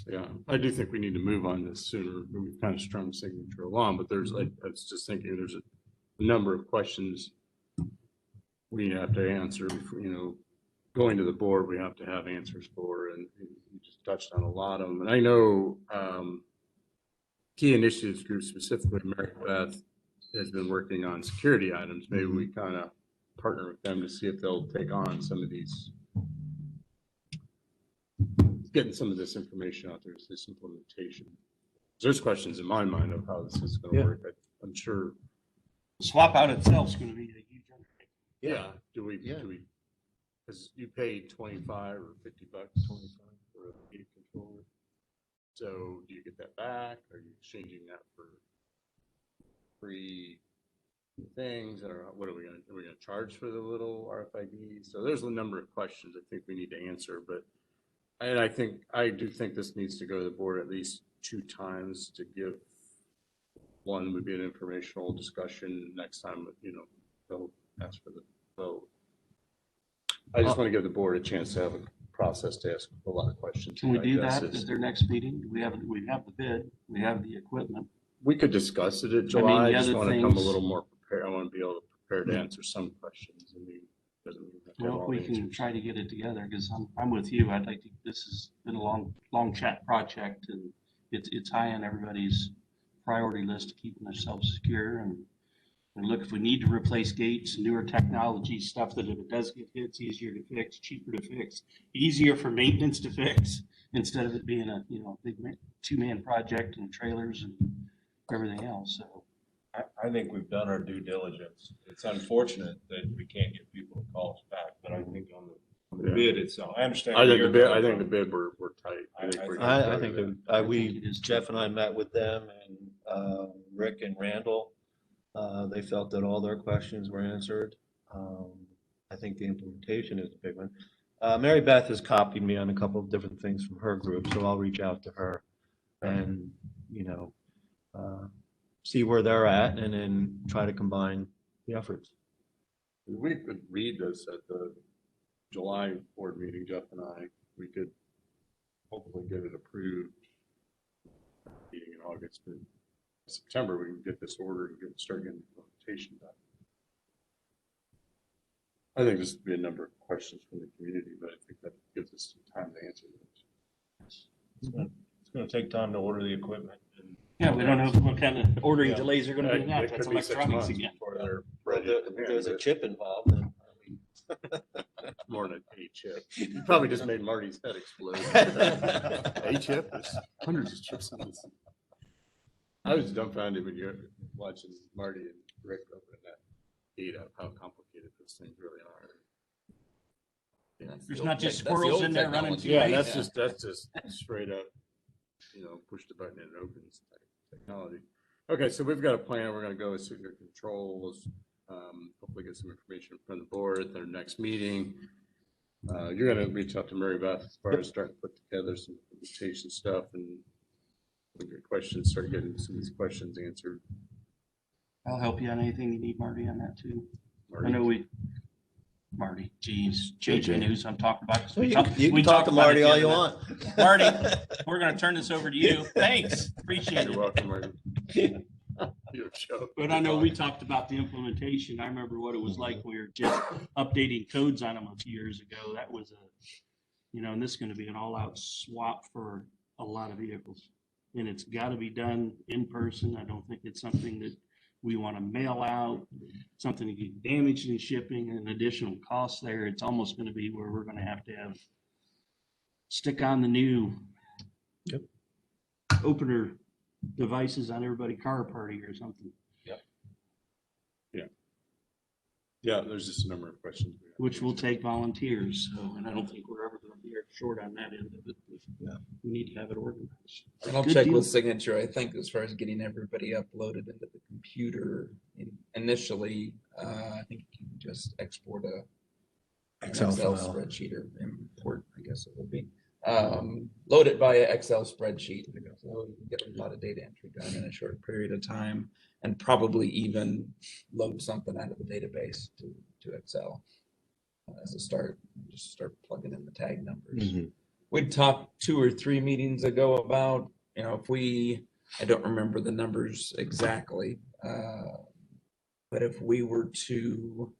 Yeah, I do think we need to move on this sooner. We've kind of strung Signature along, but I was just thinking there's a number of questions we have to answer before, going to the board, we have to have answers for, and you just touched on a lot of them. And I know Key Initiatives Group, specifically Mary Beth, has been working on security items. Maybe we kind of partner with them to see if they'll take on some of these, getting some of this information out there, this implementation. There's questions in my mind of how this is going to work. I'm sure. The swap out itself is going to be a huge undertaking. Yeah. Do we, because you pay 25 or 50 bucks for a gate controller. So do you get that back? Are you exchanging that for free things? Or what are we going to charge for the little RFID? So there's a number of questions I think we need to answer, and I do think this needs to go to the board at least 2 times to give. One would be an informational discussion. Next time, they'll ask for the vote. I just want to give the board a chance to have a process to ask a lot of questions. Can we do that at their next meeting? We have the bid, we have the equipment. We could discuss it at July. I just want to come a things- little more prepared. I want to be able to prepare to answer some questions. Doesn't mean that Well, we can try to get it together, because I'm with you. I'd like to, this has been a long chat project, and it's high on everybody's priority list to keeping themselves secure. And look, if we need to replace gates, newer technology, stuff that if it does get hit, it's easier to fix, cheaper to fix, easier for maintenance to fix, instead of it being a big 2-man project and trailers and everything else. So I think we've done our due diligence. It's unfortunate that we can't get people to call us back, but I think on the bid itself, I understand. I think the bid we're tight. I think Jeff and I met with them, and Rick and Randall. They felt that all their questions were answered. I think the implementation is a big one. Mary Beth has copied me on a couple of different things from her group, so I'll reach out to her and see where they're at, and then try to combine the efforts. We could read this at the July board meeting, Jeff and I. We could hopefully get it approved meeting in August, but September we can get this ordered and start getting the implementation done. I think this would be a number of questions from the community, but I think that gives us some time to answer those. It's going to take time to order the equipment. yeah, we don't know what kind of ordering delays are going to be now. It That's could be 6 electronics months again. before they're Well, ready to come in, there's a but chip involved. And, more than a chip. You probably just made Marty's head explode. A chip? There's hundreds of chips in this. I was dumbfounded when you're watching Marty and Rick open that gate up, how complicated those things really are. That's There's the not old just tech- that's the squirrels old in there running technology, too Yeah, late. that's just straight up, push the button and it opens type technology. Okay, so we've got a plan. We're gonna go with secret controls. Hopefully get some information from the board at their next meeting. You're gonna reach out to Mary Beth as far as starting to put together some implementation stuff and your questions, start getting some of these questions answered. I'll help you on anything you need, Marty, on that too. I Marty. know Marty, geez, JJ knows I'm talking about. 'Cause You we can talk talked to about it Marty the all other you night. want. Marty, we're gonna turn this over to you. Thanks, appreciate You're it. welcome, Marty. Your show. But I know we talked about the implementation. I remember what it was like. We were just updating codes on them a few years ago. That was and this is gonna be an all-out swap for a lot of vehicles. And it's gotta be done in person. I don't think it's something that we want to mail out, something to get damaged in shipping and additional costs there. It's almost gonna be where we're gonna have to stick on the new opener devices on everybody car party or something. Yeah, there's just a number of questions. Which will take volunteers, and I don't think we're ever gonna be short on that end of it. We need to have it organized. And I'll Good check deal. with Signature, I think, as far as getting everybody uploaded into the computer. Initially, I think you can just export an Excel file. spreadsheet or import, I guess it will be. Load it via Excel spreadsheet. So you can get a lot of data entry done in a short period of time, and probably even load something out of the database to Excel as a start. Just start plugging in the tag numbers. Mm-hmm. We talked 2 or 3 meetings ago about, I don't remember the numbers exactly, but if we were to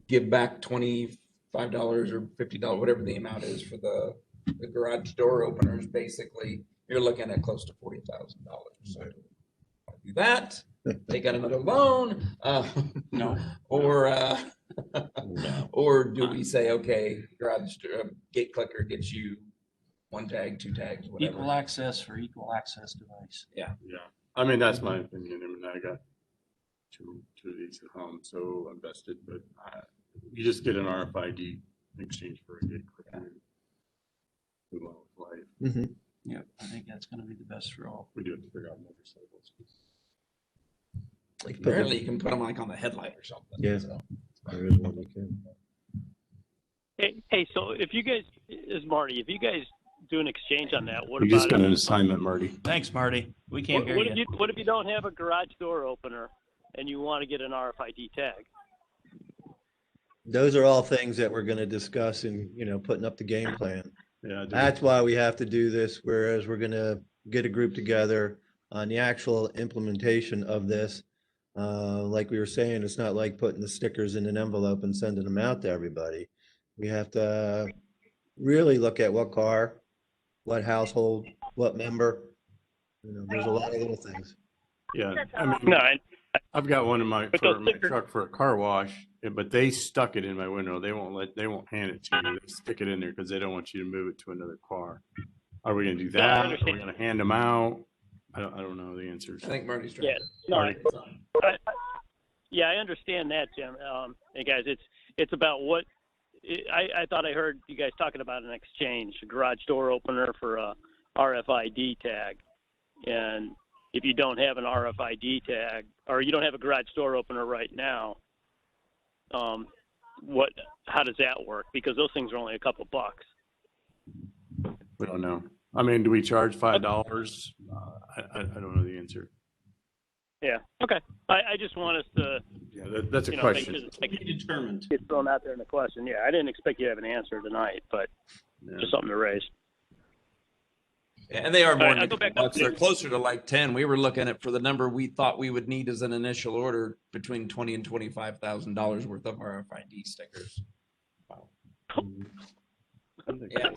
give back $25 or $50, whatever the amount is for the garage door openers, basically, you're looking at close to $40,000. So do that, take out another loan, No. or do we say, okay, garage gate clicker gets you 1 tag, 2 tags, whatever. Equal access for equal access device. Yeah, I mean, that's my opinion. I mean, I got two of these at home, so I'm vested, but you just get an RFID in exchange for a gate clicker. Move on with life. Mm-hmm. Yeah, I think that's gonna be the best for all. We do have to figure out motorcycles. Like apparently you can put them like on the headlight or something. Yeah. So. There is one you can. Hey, so if you guys, Marty, if you guys do an exchange on that, what We about just got an assignment, Marty. Thanks, Marty. We can't hear what you. if you don't have a garage door opener and you want to get an RFID tag? Those are all things that we're going to discuss in, putting up the game plan. Yeah, That's why we have to do this, whereas we're going to get a group together on the actual implementation of this. Like we were saying, it's not like putting the stickers in an envelope and sending them out to everybody. We have to really look at what car, what household, what member. There's a lot of little things. Yeah, I mean, No, I've got one in my But those stickers- truck for a car wash, but they stuck it in my window. They won't hand it to you. They stick it in there because they don't want you to move it to another car. Are we gonna do No, I that? Are we understand. gonna hand them out? I don't know the answers. I think Marty's trying. Yeah, no, I understand that, Jim. Hey guys, it's about what I thought I heard you guys talking about an exchange, a garage door opener for a RFID tag, and if you don't have an RFID tag or you don't have a garage door opener right now, how does that work? Because those things are only a couple bucks. We don't know. I mean, do we charge $5? I don't know the answer. Yeah. Okay. I just want us to, Yeah, that's a make question. sure that Be determined. gets thrown out there in the question. Yeah, I didn't expect you to have an answer tonight, but Yeah. just something to raise. Yeah, and they are more All right, than I'll go back up they're there. closer to like 10. We were looking at for the number we thought we would need as an initial order between $20,000 and $25,000 worth of RFID stickers. Wow. Yeah.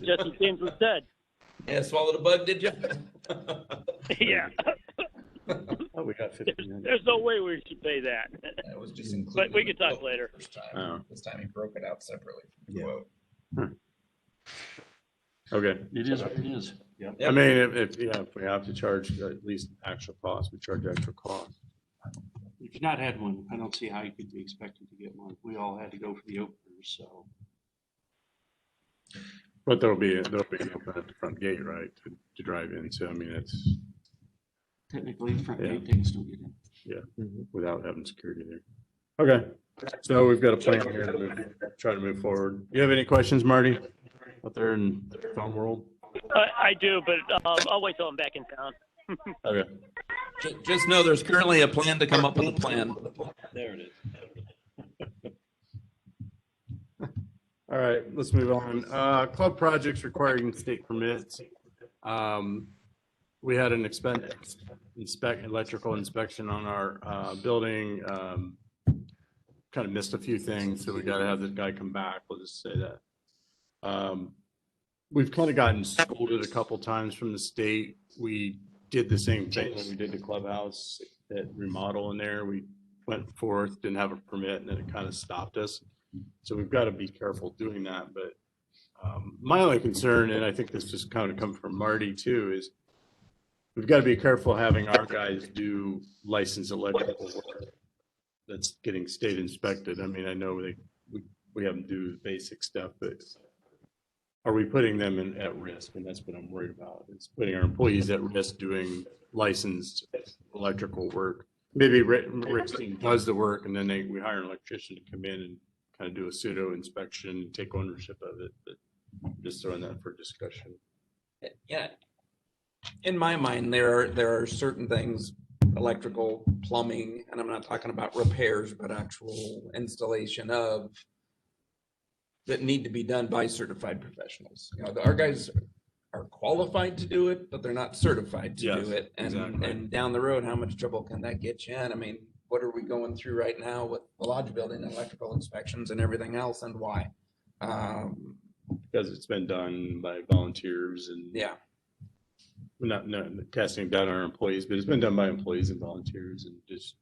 Jesse James was dead. Yeah, swallowed a bug, did you? Yeah. Oh, we got 50 minutes. There's no way we should pay that. That was just included. But we in can the talk quote later. First time. Oh. This time he broke it out separately from the Yeah. quote. Okay. It is what it is. Yep. I mean, if we have to charge at least actual cost, we charge actual cost. if you've not had one, I don't see how you could be expected to get one. We all had to go for the openers, so. But there'll be an open at the front gate, right, to drive in. So, I mean, it's, Technically, front Yeah. gate, they can still get in. without having security there. Okay, so we've got a plan here to try to move forward. You have any questions, Marty, out there in the phone world? I do, but I'll wait till I'm back in town. Okay. Just know there's currently a plan to come up with a plan. There it is. All right, let's move on. Club projects requiring state permits. We had an electrical inspection on our building. Kind of missed a few things, so we got to have the guy come back. We'll just say that. We've kind of gotten scolded a couple times from the state. We did the same thing when we did the clubhouse, that remodel in there. We went forth, didn't have a permit, and then it kind of stopped us. So we've got to be careful doing that. But my only concern, and I think this just kind of comes from Marty too, is we've got to be careful having our guys do licensed electrical work that's getting state inspected. I mean, I know we have them do the basic stuff, but are we putting them at risk? And that's what I'm worried about. It's putting our employees at risk doing licensed electrical work. Maybe Rick's team does the work, and then we hire an electrician to come in and kind of do a pseudo inspection and take ownership of it. But I'm just throwing that for discussion. Yeah. In my mind, there are certain things, electrical, plumbing, and I'm not talking about repairs, but actual installation of, that need to be done by certified professionals. You know, our guys are qualified to do it, but they're not certified to Yes, do it. And exactly. and down the road, how much trouble can that get you in? I mean, what are we going through right now with the lodge building, electrical inspections and everything else, and why? Because it's been done by volunteers and Yeah. not casting it down on our employees, but it's been done by employees and volunteers, and just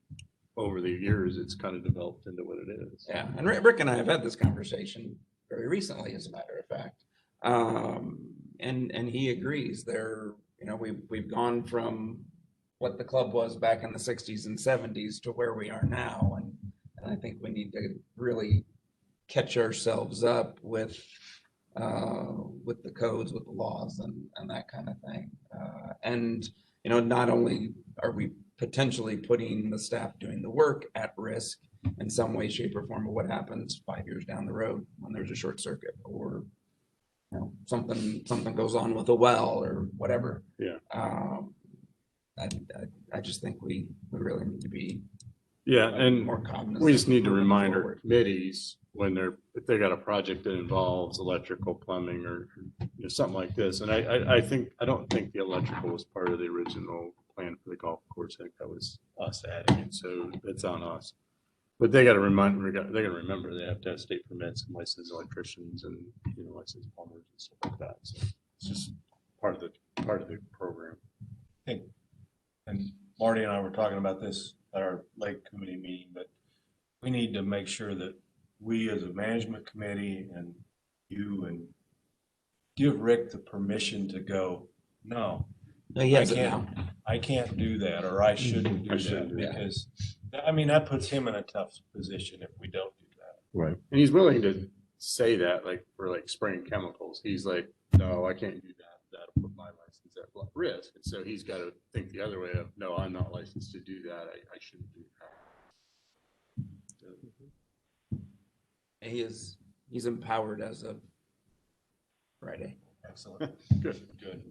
over the years, it's kind of developed into what it is. Yeah, and Rick and I have had this conversation very recently, as a matter of fact. And he agrees. We've gone from what the club was back in the 60s and 70s to where we are now. And I think we need to really catch ourselves up with the codes, with the laws and that kind of thing. And, not only are we potentially putting the staff doing the work at risk in some way, shape, or form, of what happens 5 years down the road when there's a short circuit, or something goes on with a well or whatever. Yeah. I just think we really need to be And more cognizant. we just need to moving remind our forward. committees if they got a project that involves electrical, plumbing, or something like this. And I don't think the electrical was part of the original plan for the golf course. I think that was us adding it, so it's on us. But they got to remember they have to have state permits and licensed electricians and licensed plumbers and stuff like that. So it's just part of the program. I think, and Marty and I were talking about this at our lake committee meeting, but we need to make sure that we as a management committee and you and give Rick the permission to go, no, He has it I can't do that, or I shouldn't do I shouldn't that, do that. because that puts him in a tough position if we don't do that. Right. And he's willing to say that, like, for like spraying chemicals. He's like, no, I can't do that. That'll put my license at risk. And so he's got to think the other way of, no, I'm not licensed to do that. I shouldn't do that. He's empowered as of Friday. Excellent. Good. Good.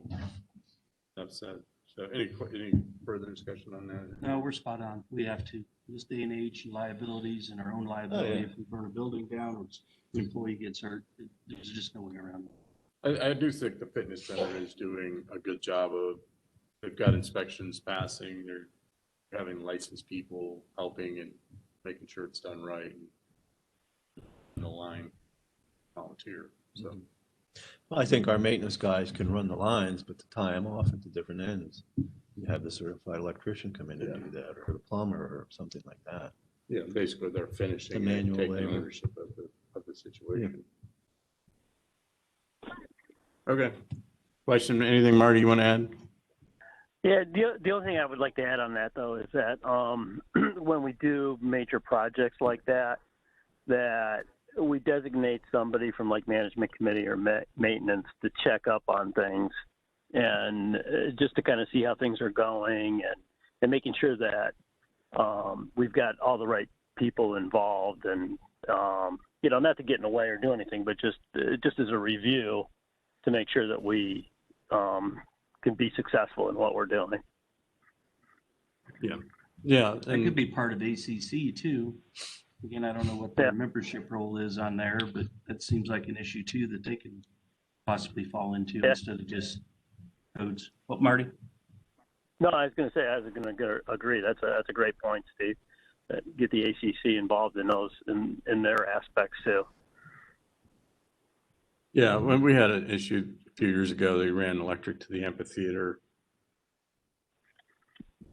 That's it. So any further discussion on that? No, we're spot on. We have to, in this day and age, liabilities and our own liability. If we burn a building down or an employee gets hurt, there's just no way around it. I do think the fitness center is doing a good job of, they've got inspections passing, they're having licensed people helping and making sure it's done right. And the line volunteer, so. Well, I think our maintenance guys can run the lines, but to tie them off at the different ends, you have the certified electrician come in and do that, or the plumber, or something like that. Yeah, basically they're finishing The and manual taking labor. ownership of the situation. Okay. Question, anything, Marty, you want to add? Yeah, the only thing I would like to add on that though is that when we do major projects like that, that we designate somebody from like management committee or maintenance to check up on things and just to kind of see how things are going and making sure that we've got all the right people involved and you know, not to get in the way or do anything, but just as a review to make sure that we can be successful in what we're doing. Yeah. That could be part of ACC too. Again, I don't know what their membership role is on there, but that seems like an issue too that they can possibly fall into instead of just codes. What, Marty? No, I was going to say, I was going to agree. That's a great point, Steve. Get the ACC involved in those, in their aspects too. Yeah, when we had an issue a few years ago, they ran electric to the amphitheater,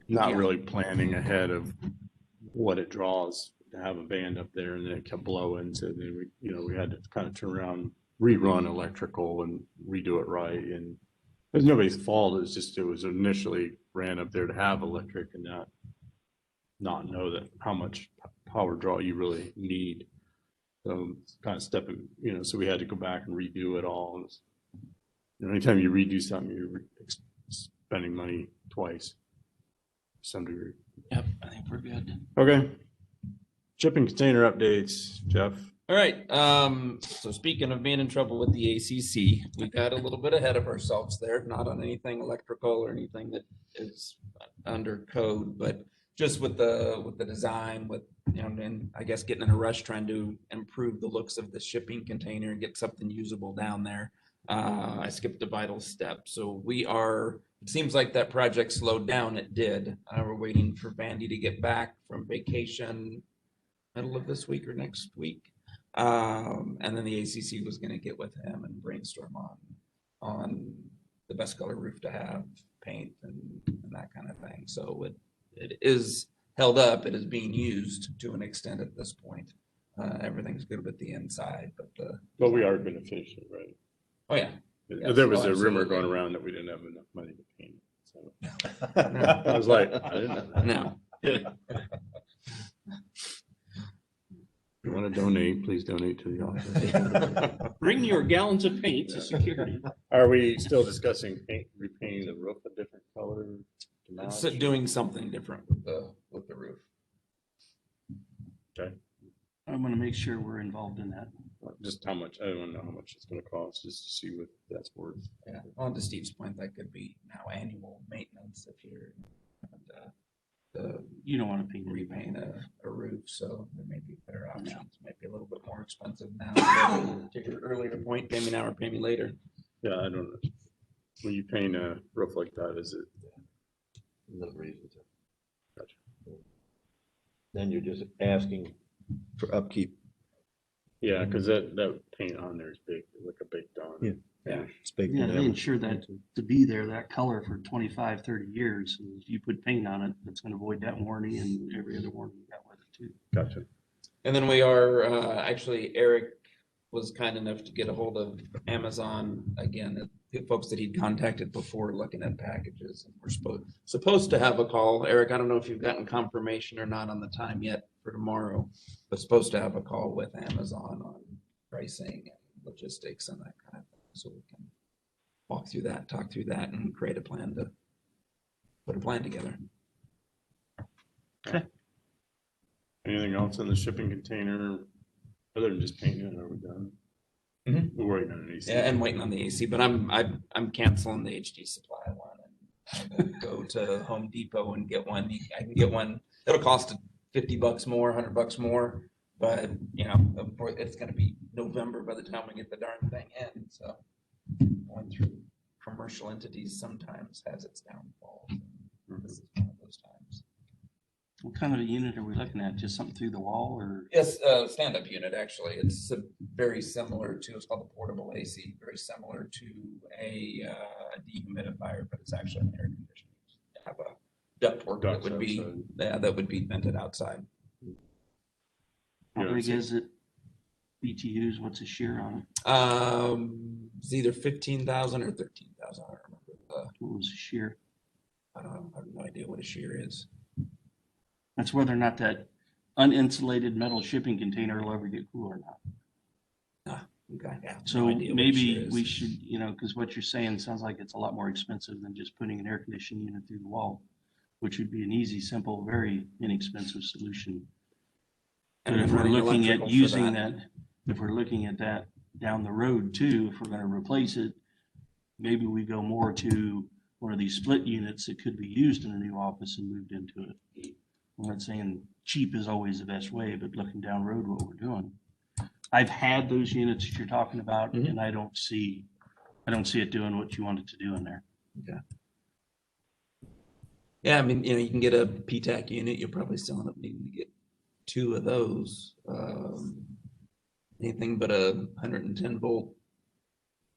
not really planning ahead of what it draws to have a band up there, and then it kept blowing. So then we had to kind of turn around, rerun electrical and redo it right. And it was nobody's fault. It was initially ran up there to have electric and not know that how much power draw you really need. So it's kind of stepping, so we had to go back and redo it all. And anytime you redo something, you're spending money twice to some degree. Yep, I think we're good. Okay. Shipping container updates, Jeff. All right. So speaking of being in trouble with the ACC, we got a little bit ahead of ourselves there, not on anything electrical or anything that is under code, but just with the design, and I guess getting in a rush trying to improve the looks of the shipping container and get something usable down there. I skipped a vital step. So it seems like that project slowed down. It did. We're waiting for Vandy to get back from vacation middle of this week or next week. And then the ACC was going to get with him and brainstorm on the best color roof to have, paint and that kind of thing. So it is held up. It is being used to an extent at this point. Everything's good with the inside, But we are going to finish it, right? Oh yeah. There was a rumor going around that we didn't have enough money to paint it. So I was like, I didn't know that. No. If you want to donate, please donate to the office. Bring your gallons of paint to security. Are we still discussing repainting the roof a different color? So doing something different with the roof. Okay. I'm going to make sure we're involved in that. Just how much? I don't know how much it's going to cost, just to see what that's worth. Yeah. On to Steve's point, that could be now annual maintenance if you're You don't want to paint repaint a roof, so there may be better options. Might be a little bit more expensive now. To your earlier point, pay me now or pay me later. Yeah, I don't know. When you paint a roof like that, is it? No reason to. Gotcha. Then you're just asking for upkeep. Yeah, because that paint on there is big, like a baked on. Yeah. It's baked Yeah, in they everything. ensure that to be there, that color for 25, 30 years. And if you put paint on it, it's going to avoid that warranty and every other warranty you got with it too. Gotcha. And then we are actually, Eric was kind enough to get a hold of Amazon again, the folks that he'd contacted before looking at packages. And we're supposed to have a call. Eric, I don't know if you've gotten confirmation or not on the time yet for tomorrow, but supposed to have a call with Amazon on pricing and logistics and that kind of thing. So we can walk through that, talk through that, and create a plan to put a plan together. Okay. Anything else in the shipping container other than just painting it? Are we done? Mhm. We're waiting on an AC. Yeah, and waiting on the AC, but I'm canceling the HD supply one and go to Home Depot and get one. I can get one. It'll cost $50 more, $100 more, but of course it's going to be November by the time we get the darn thing in. So going through commercial entities sometimes has its downfalls. This is one of those times. What kind of a unit are we looking at? Just something through the wall or? Yes, stand-up unit, actually. It's very similar to, it's called a portable AC, very similar to a dehumidifier, but it's actually an air conditioner. You have a ductwork that would be vented outside. How big is it? BTUs, what's the shear on it? It's either 15,000 or 13,000. I don't remember. What was the shear? I have no idea what a shear is. That's whether or not that uninsulated metal shipping container will ever get cool or not. Okay, yeah. So no idea what a maybe shear is. we should, because what you're saying sounds like it's a lot more expensive than just putting an air conditioning unit through the wall, which would be an easy, simple, very inexpensive solution. And But if then we're running looking at electrical for using that. that, if we're looking at that down the road too, if we're gonna replace it, maybe we go more to one of these split units that could be used in a new office and moved into it. I'm not saying cheap is always the best way, but looking down road what we're doing. I've had those units that you're talking about, and I don't see it doing what you want it to do in there. Okay. Yeah, I mean, you can get a PTAC unit, you'll probably still end up needing to get 2 of those. Anything but a 110 volt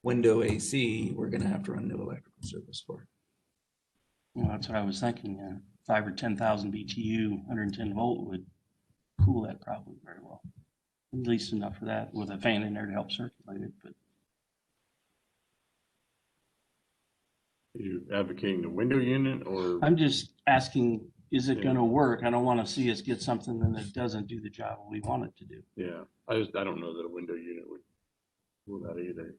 window AC, we're gonna have to run new electrical service for. Well, that's what I was thinking. 5 or 10,000 BTU, 110 volt would cool that probably very well. At least enough for that with a fan in there to help circulate it. But You advocating the window unit or? I'm just asking, is it going to work? I don't want to see us get something that doesn't do the job we want it to do. Yeah, I don't know that a window unit would do that either.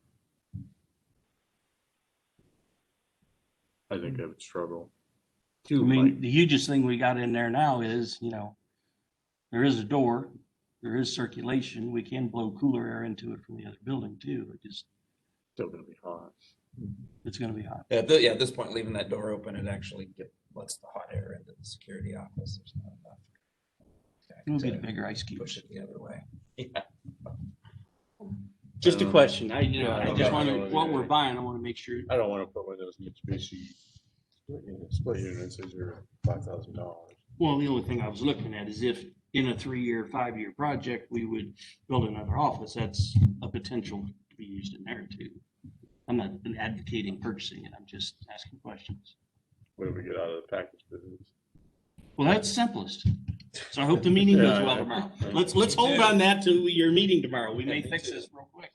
I think I would struggle. I mean, the hugest thing we got in there now is, there is a door, there is circulation. We can blow cooler air into it from the other building too. Still gonna be hot. It's going to be hot. Yeah, at this point, leaving that door open, it actually lets the hot air into the security office. There's not enough. We'll get a bigger ice cube. Push it the other way. Yeah. Just a question. I I just want to, don't know. what we're buying, I want to make sure. I don't want to put one of those Mitsubishi split units as your $5,000. Well, the only thing I was looking at is if in a 3-year, 5-year project, we would build another office, that's a potential to be used in there too. I'm not advocating purchasing it. I'm just asking questions. What do we get out of the package business? Well, that's simplest. So I hope the meeting goes well tomorrow. Let's hold on that to your meeting tomorrow. We may fix this real quick.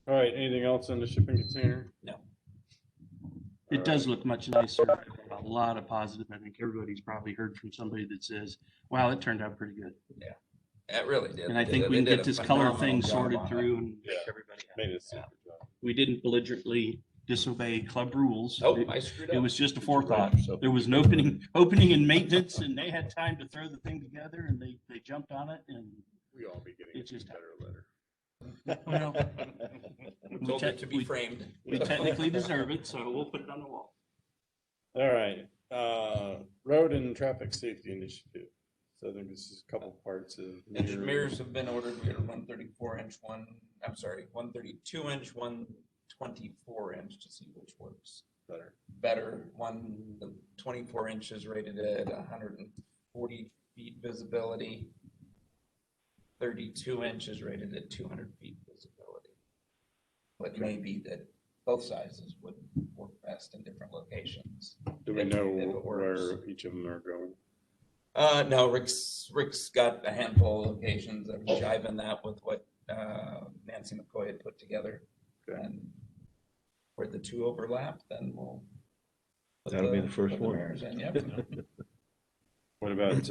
All right, anything else on the shipping container? No. It does look much nicer. A lot of positive. I think everybody's probably heard from somebody that says, wow, it turned out pretty good. It really did. And I think we can get this color thing sorted through and make everybody happy. Made a super job. We didn't belligerently disobey club rules. Oh, I screwed up. It was just a forethought. There was an opening and maintenance, and they had time to throw the thing together, and they jumped on it, and We all be getting It's just- a better letter. well, Told it to be framed. we technically deserve it, so we'll put it on the wall. All right, road and traffic safety initiative. So I think this is a couple parts of. Mirrors have been ordered. We got a 132-inch, 124-inch to see which works better. The 24 inches rated at 140 feet visibility. 32 inches rated at 200 feet visibility. But it may be that both sizes would work best in different locations. Do we if know it works. where each of them are going? No, Rick's got a handful of locations. I'm jiving that with what Nancy McCoy had put together. Okay. And where the 2 overlap, then we'll. put That'll be the first put the one. mirrors in, yep. What about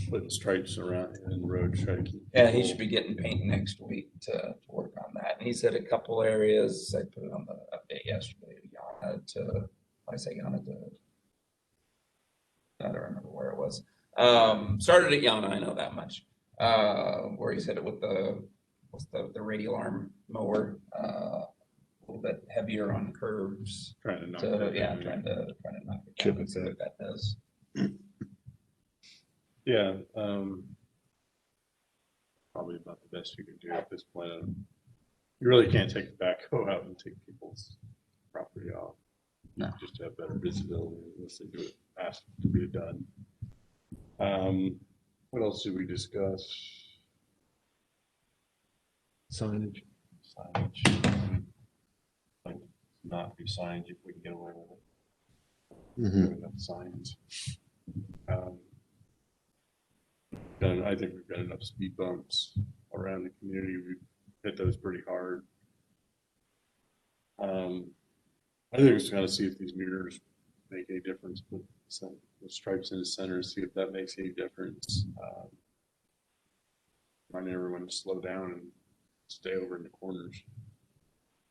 putting stripes around in the road, try to keep? Yeah, he people- should be getting paint next week to work on that. And he said a couple areas, I put it on the update yesterday, I don't remember where it was. Started at Yana, I know that much. Where he said it with the radial arm mower, a little bit heavier on curves. Trying to knock So, that yeah, down. trying to knock it Chip down and see what that does. Yeah, probably about the best you can do at this point. You really can't take the backhoe out and take people's property off. No. Just to have better visibility unless they do it fast to be done. What else did we discuss? Signage. Signage. Like, not be signed if we can get away with it. Mhm. Enough signs. And I think we've got enough speed bumps around the community. We've hit those pretty hard. I think we just got to see if these mirrors make any difference, put some the stripes in the center, see if that makes any difference. Remind everyone to slow down and stay over in the corners.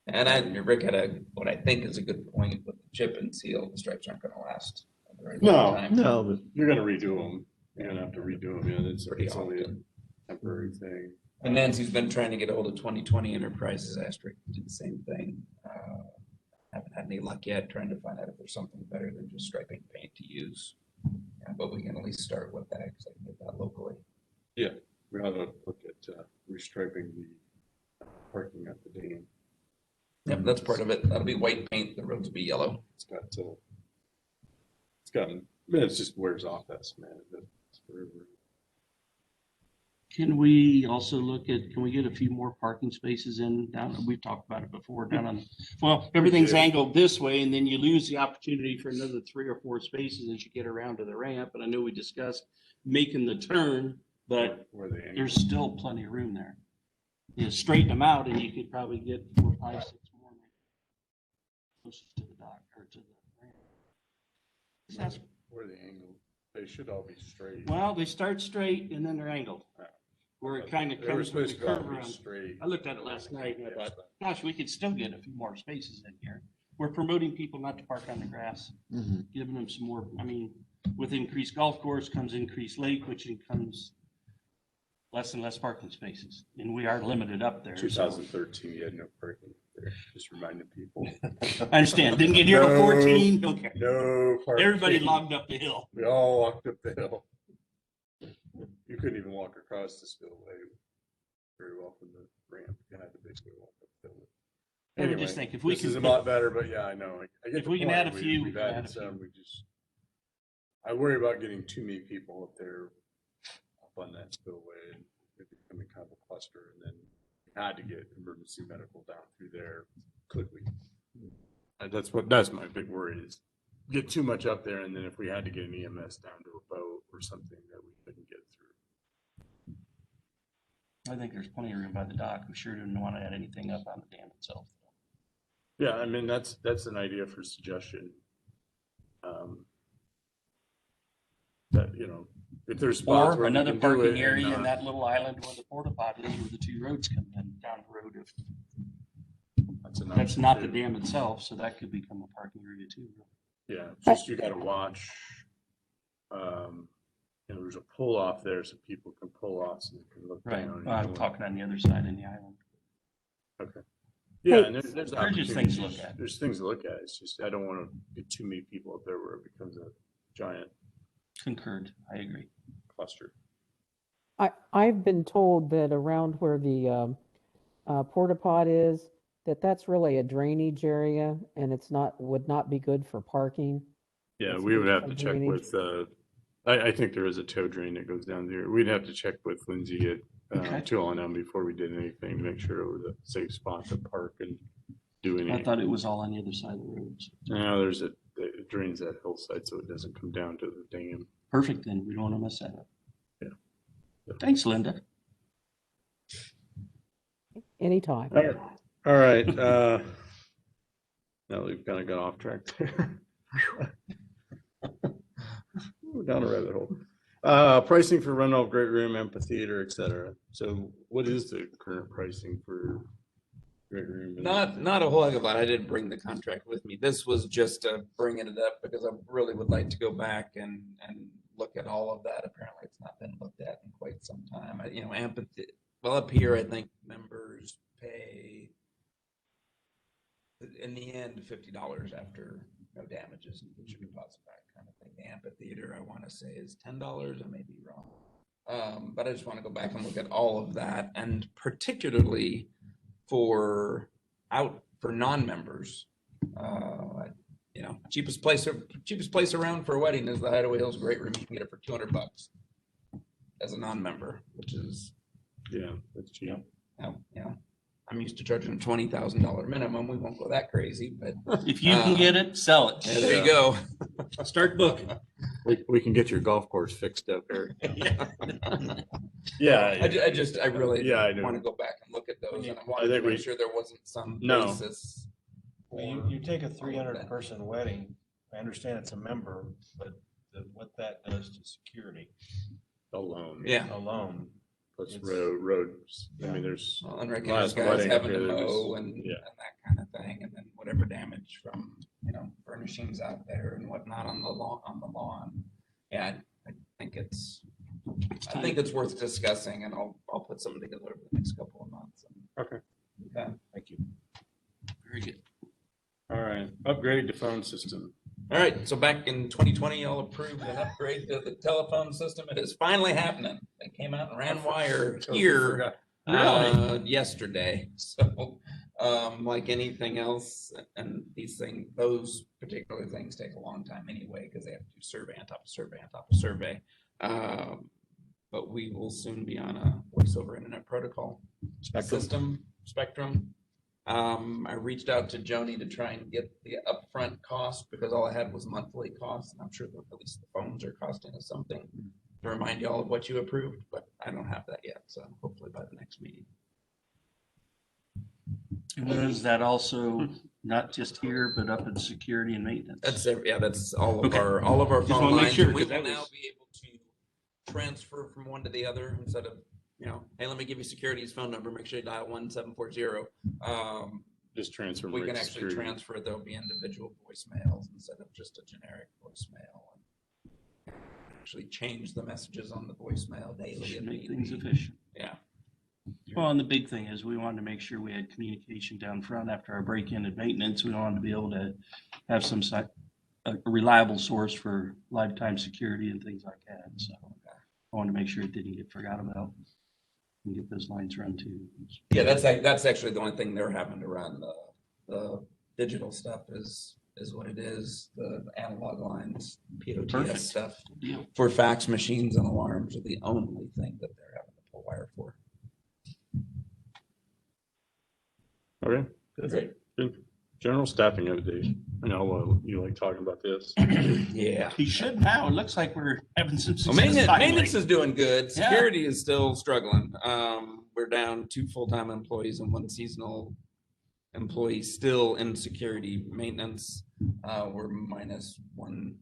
And Rick had what I think is a good point with the chip and seal. The stripes aren't going to last a very No, long time. No, but You're gonna redo them. You're gonna have to redo them. Yeah, it's Pretty only a often. temporary thing. And Nancy's been trying to get a hold of 2020 Enterprises. Asked Rick to do the same thing. Haven't had any luck yet trying to find out if there's something better than just striping paint to use. But we can at least start with that because I can get that locally. Yeah, we ought to look at restriping the parking at the dam. Yep, that's part of it. That'll be white paint. The roads will be yellow. It's gotten, I mean, it just wears off that cement. It's forever. Can we also look at, can we get a few more parking spaces in down, we've talked about it before, down on, well, everything's Yeah. angled this way and then you lose the opportunity for another 3 or 4 spaces as you get around to the ramp. And I know we discussed making the turn, but Where they there's still plenty of room there. You straighten them out and you could probably get 4, 5, 6 more closest to the dock or to the ramp. That's- where the angle, they should all be straight. Well, they start straight and then they're angled. Where it kind of They were comes with supposed the to all curve be around. straight. I looked at it last night and I thought, gosh, we could still get a few more spaces in here. We're promoting people not to park on the grass, giving them some more, I mean, with increased golf course comes increased lake, which comes less and less parking spaces. And we are limited up there. so- 2013, you had no parking there. Just reminding people. I understand. Didn't get here till No. 14. Okay. No parking. Everybody logged up the hill. We all walked up the hill. You couldn't even walk across the spillway very well from the ramp. You had to basically walk up the hill. I would just think if we this can is a put- lot better, but yeah, I know. I get If the we can point. add a few, we We've can add added a few. some. I worry about getting too many people up there up on that spillway and it becoming kind of a cluster. And then we had to get emergency medical down through there. Could we? That's my big worry is get too much up there. And then if we had to get an EMS down to a boat or something that we couldn't get through. I think there's plenty of room by the dock. We sure didn't want to add anything up on the dam itself. Yeah, I mean, that's an idea for suggestion. That, if there's spots Or where we another can do parking it area and, in that little island where the porta potty is, where the 2 roads come in down the road. That's not the dam itself, so that could become a parking area too. Yeah, just you gotta watch. There's a pull off there so people can pull off so they can look Right. down. I'm talking on the other side in the island. Okay. Yeah, and there's There's just things to look opportunities. at. There's things to look at. It's just, I don't want to get too many people up there where it becomes a giant Concurred. I agree. cluster. I've been told that around where the porta pot is, that's really a drainage area and would not be good for parking. Yeah, That's we would have to some check drainage. with, I think there is a tow drain that goes down there. We'd have to check with Lindsay at Okay. 2L&M before we did anything to make sure it was a safe spot to park and do I anything. thought it was all on the other side of the roads. No, it drains that hillside so it doesn't come down to the dam. Perfect then. We don't want to mess that up. Yeah. Thanks, Linda. Anytime. All right. Now we've kind of got off track there. We're down a rabbit hole. Pricing for runoff, great room, amphitheater, et cetera. So what is the current pricing for great room? Not a whole heck of a lot. I didn't bring the contract with me. This was just bringing it up because I really would like to go back and look at all of that. Apparently, it's not been looked at in quite some time. Amphitheater. Well, up here, I think members pay in the end $50 after no damages and get your deposit back, kind of thing. The amphitheater, I want to say, is $10. I may be wrong, but I just want to go back and look at all of that, and particularly for non-members. Cheapest place around for a wedding is the Hideaway Hills Great Room. You can get it for $200 as a non-member, which is, Yeah, that's cheap. I'm used to charging a $20,000 minimum. We won't go that crazy, but If you can get it, sell it. there you go. Start booking. We can get your golf course fixed up, Eric. I Yeah. I really Yeah, I know. want to go back and look at those, and I I wanted think to make we- sure there wasn't some No. basis. Well, you take a 300 person wedding, I understand it's a member, but what that does to security Alone. Yeah. alone. Plus It's- roads. I Yeah. mean, there's. Well, and Rick, last guys wedding up having here, to there mow was- and yeah. that kind of thing, and then whatever damage from, furnishings out there and whatnot on the lawn. Yeah, I think it's worth discussing, and I'll put something together over the next couple of months. Okay. Okay. Thank you. Very good. All right, upgrade the phone system. All right, so back in 2020, y'all approved an upgrade to the telephone system. It is finally happening. They came out and ran wire here yesterday. So, like anything else, and those particular things take a long time anyway, because they have to do survey on top of survey on top of survey. But we will soon be on a voice over internet protocol Spectrum. I reached out to Joni to try and get the upfront cost, because all I had was monthly costs, and I'm sure that at least the phones are costing us something to remind y'all of what you approved, but I don't have that yet, so hopefully by the next meeting. And is that also not just here, but up in security and maintenance? That's all of Okay. our Just phone wanna make lines. sure, We will 'cause that now was- be able to transfer from one to the other instead of, hey, let me give you security's phone number, make sure you dial 1740. Just transfer. We right can to actually security. transfer, there'll be individual voicemails instead of just a generic voicemail. And actually change the messages on the voicemail daily. Should if make need things be. efficient. Yeah. Well, and the big thing is we wanted to make sure we had communication down front after our break-in and maintenance. We wanted to be able to have a reliable source for lifetime security and things like that. So I wanted to make sure it didn't get forgot about and get those lines run too. Yeah, that's actually the only thing they're having to run. The digital stuff is what it is. The analog lines, POTS Perfect. stuff Deal. for fax machines and alarms are the only thing that they're having to pull wire for. Okay. Great. Good. General staffing update. I know you like talking about this. Yeah. He should now. It looks like we're having some Well, success. finally. maintenance is doing good. Yeah. Security is still struggling. We're down 2 full-time employees and 1 seasonal employee still in security. Maintenance, we're minus one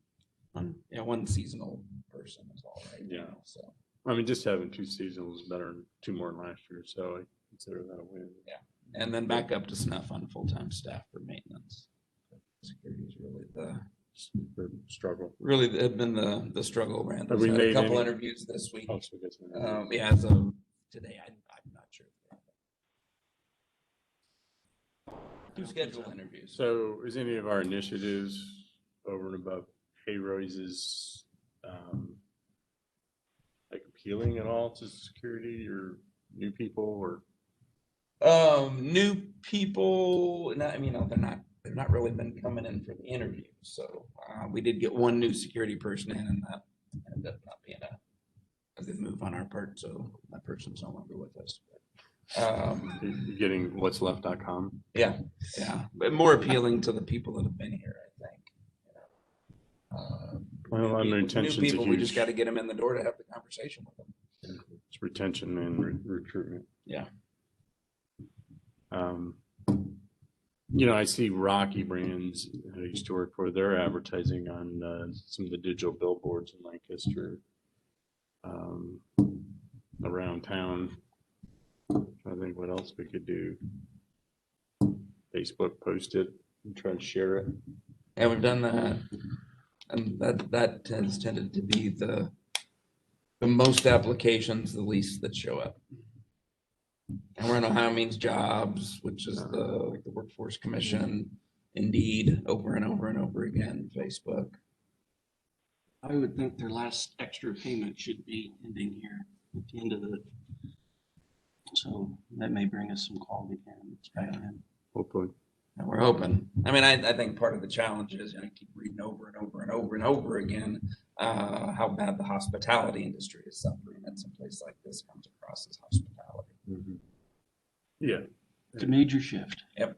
seasonal person is all right. Yeah. now, so I mean, just having 2 seasons is better than 2 more than last year, so I consider that a win. and then back up to snuff on full-time staff for maintenance. Security is really Struggle. have been the struggle. Rand. Have we Had made a couple any- interviews this week. Oh, so that's- Yeah, as of today, I'm not sure. 2 scheduled interviews. So is any of our initiatives over and above pay raises, like appealing at all to security or new people or? New people, they've not really been coming in for the interview. So we did get 1 new security person in, and that ended up not being a good move on our part. So that person's no longer with us. You're getting what's left.com. Yeah, but more appealing to the people that have been here, I think. Well, and New retention's a people, we just huge, got to get them in the door to have the conversation with them. it's retention and recruitment. Yeah. I see Rocky Brands, I used to work for, they're advertising on some of the digital billboards in Lancaster, around town. I think what else we could do. Facebook post it and try to share it. Yeah, we've done that, and that has tended to be the most applications, the least that show up. And we're in Ohio Means Jobs, which is the Workforce Commission, Indeed, over and over and over again, Facebook. I would think their last extra payment should be ending here at the end of so that may bring us some quality candidates back in. Hopefully. And we're hoping. I think part of the challenge is I keep reading over and over and over and over again how bad the hospitality industry is suffering. And some place like this comes across as hospitality. Yeah. It's a major shift. Yep.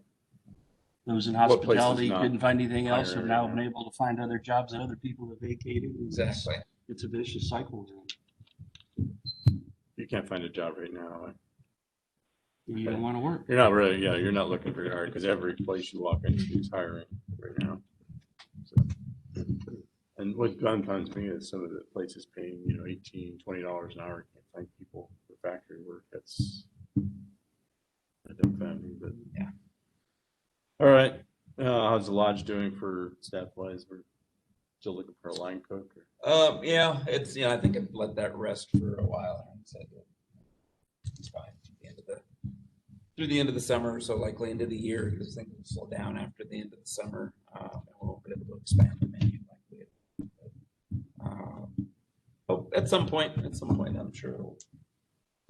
Those in What place is hospitality not couldn't find anything else, have hiring now right been able to find other jobs that other people have vacated. Exactly. It's a vicious cycle. You can't find a job right now. You don't want to work. You're not really, you're not looking very hard because every place you walk into is hiring right now. So, And what confounds me is some of the places paying, $18, $20 an hour, can't find people for factory work. That's a dumb family, but Yeah. All right. How's the lodge doing for staff wise? We're still looking for a line cook. Yeah, it's, I think I've let that rest for a while. And said it's fine through the end of the summer, so likely into the year, because things will slow down after the end of the summer. And we'll be able to expand the menu likely. At some point, I'm sure it'll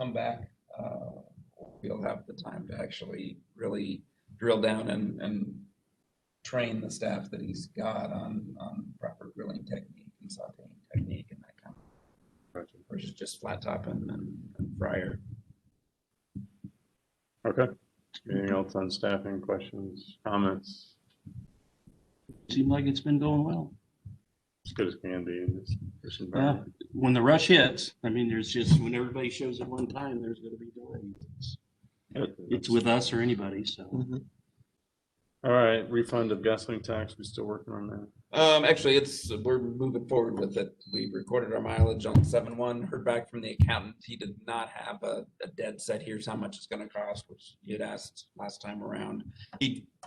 come back. We'll have the time to actually really drill down and train the staff that he's got on proper grilling technique and sauteing technique and that kind of stuff, versus just flat topping and fryer. Okay. Anything else on staffing, questions, comments? Seemed like it's been going well. As good as can be in this Yeah, environment. when the rush hits, I mean, there's just, when everybody shows at one time, there's gonna be delays. It's with us or anybody, so. All right, refund of gasoline tax, we still working on that? Actually, we're moving forward with it. We recorded our mileage on 7/1, heard back from the accountant. He did not have a dead set, here's how much it's gonna cost, which you had asked last time around.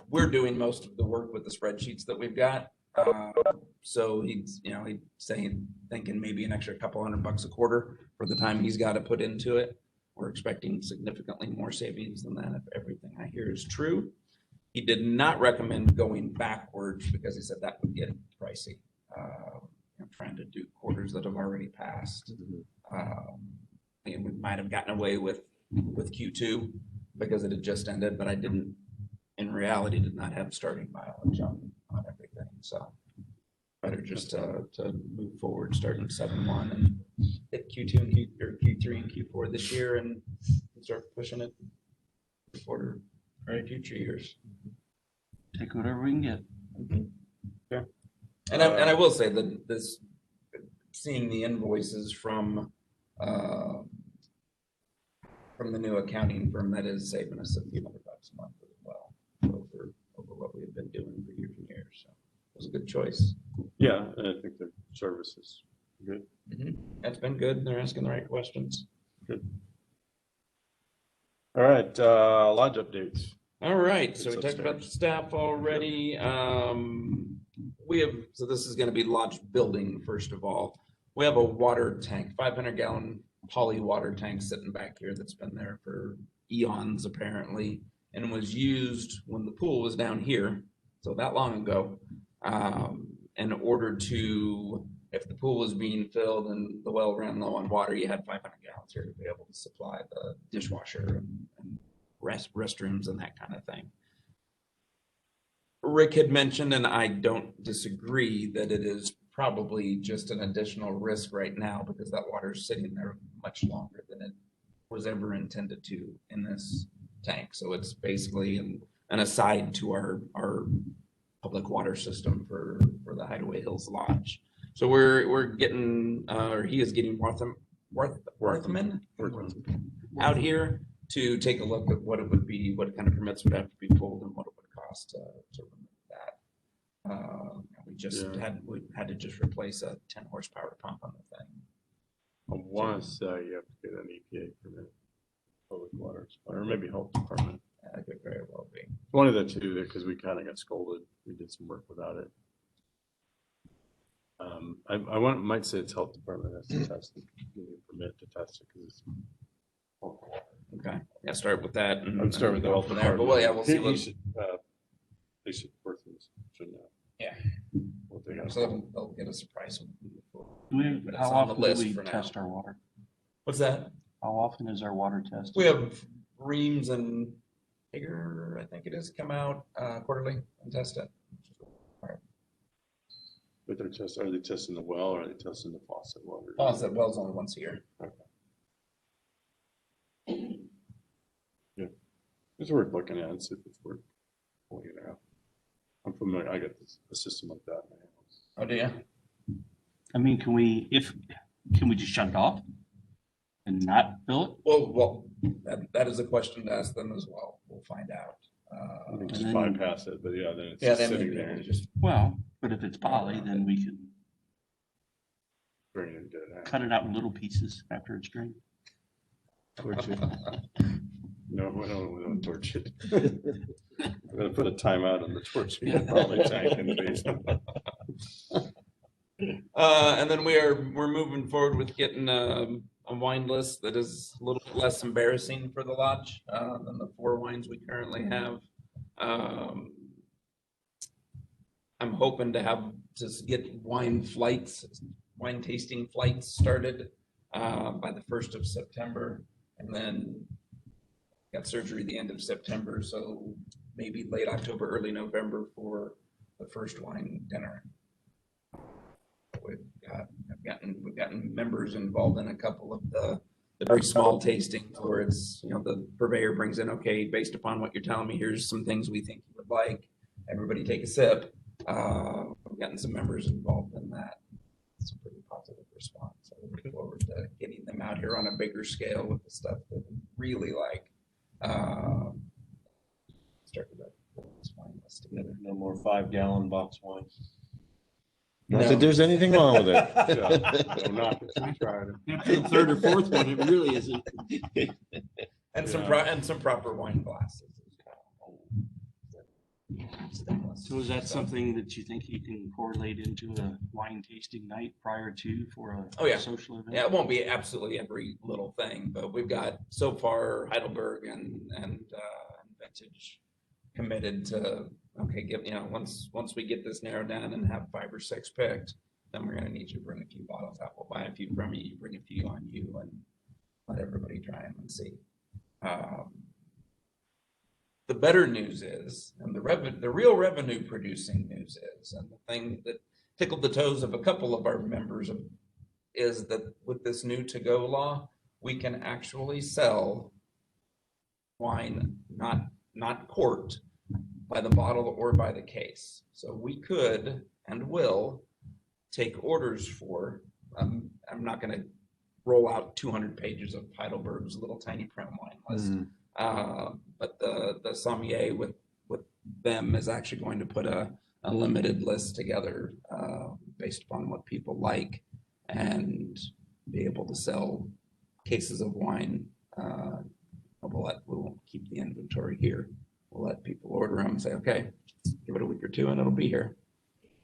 We're doing most of the work with the spreadsheets that we've got. So he's saying, thinking maybe an extra couple $100 a quarter for the time he's got to put into it. We're expecting significantly more savings than that if everything I hear is true. He did not recommend going backwards because he said that would get pricey. Trying to do quarters that have already passed. And we might have gotten away with Q2 because it had just ended, but I didn't, in reality, did not have starting mileage on everything. So better just to move forward starting 7/1 and hit Q2 and Q3 and Q4 this year and start pushing it for future years. Take whatever we can get. Yeah. And I will say that this, seeing the invoices from the new accounting firm, that is saving us a few $100 a month as well over what we have been doing for years and years. So it was a good choice. Yeah, and I think the service is good. That's been good. They're asking the right questions. Good. All right, lodge updates. All right, so It's we talked about the upstairs. staff already. So this is going to be lodge building, first of all. We have a water tank, 500-gallon poly water tank sitting back here that's been there for eons apparently, and was used when the pool was down here, so that long ago, in order to, if the pool was being filled and the well ran low on water, you had 500 gallons here to be able to supply the dishwasher and restrooms and that kind of thing. Rick had mentioned, and I don't disagree, that it is probably just an additional risk right now because that water is sitting there much longer than it was ever intended to in this tank. So it's basically an aside to our public water system for the Hideaway Hills Lodge. So we're getting, or he is getting Worthman out here to take a look at what it would be, what kind of permits would have to be pulled and what it would cost to remove that. We had to just replace a 10 horsepower pump on the thing. I want to say you have to get an EPA permit, public water supply, or maybe health department. That could very well be. One of the two, because we kind of got scolded. We did some work without it. Might say it's health department has to test it, give you a permit to test it because it's. Okay, yeah, start with that. And I'd start with the health from there. But well, yeah, we'll see. They should know. Yeah. What they got. So they'll get us a price. But it's How on the often do list we for now. test our water? What's that? How often is our water tested? We have Reams and Hager, I think it is, come out quarterly and test it. But are they testing the well or are they testing the faucet water? Faucet well's only once a year. Yeah, it's worth looking at and see if it's worth pulling it out. I'm familiar. I got a system like that in my house. Oh, do you? I mean, can we just shut it off and not fill it? Well, that is a question to ask them as well. We'll find out. I think just And then- bypass it, but yeah, then it's Yeah, just then sitting maybe there. just Well, but if it's poly, then we can Bring it good. cut it out in little pieces after it's drained. No, we don't torch it. We're gonna put a timeout on the torching. Yeah. Probably tank in the basement. And then we're moving forward with getting a wine list that is a little bit less embarrassing for the lodge than the 4 wines we currently have. I'm hoping to have just get wine tasting flights started by the 1st of September, and then got surgery the end of September, so maybe late October, early November for the first wine dinner. We've gotten members involved in a couple of the very small tastings where it's, the purveyor brings in, okay, based upon what you're telling me, here's some things we think you would like. Everybody take a sip. We've gotten some members involved in that. It's a pretty positive response. So we look forward to getting them out here on a bigger scale with the stuff that we really like. Started that wine list together. No more 5-gallon box wine. Not that there's anything wrong with it. Yeah, no, not that we tried it. After the third or fourth one, it really isn't. And some proper wine glasses. So is that something that you think you can correlate into a wine tasting night prior to for a social event? Yeah, it won't be absolutely every little thing, but we've got so far Heidelberg and Vintage committed to, okay, once we get this narrowed down and have 5 or 6 picked, then we're going to need you to bring a few bottles out. We'll buy a few from you, you bring a few on you, and let everybody try them and see. The better news is, and the real revenue producing news is, and the thing that tickled the toes of a couple of our members is that with this new to-go law, we can actually sell wine, not corked, by the bottle or by the case. So we could and will take orders for, I'm not going to roll out 200 pages of Heidelberg's little tiny print wine list. But the sommelier with them is actually going to put a limited list together based upon what people like, and be able to sell cases of wine. We won't keep the inventory here. We'll let people order them and say, okay, give it a week or 2 and it'll be here.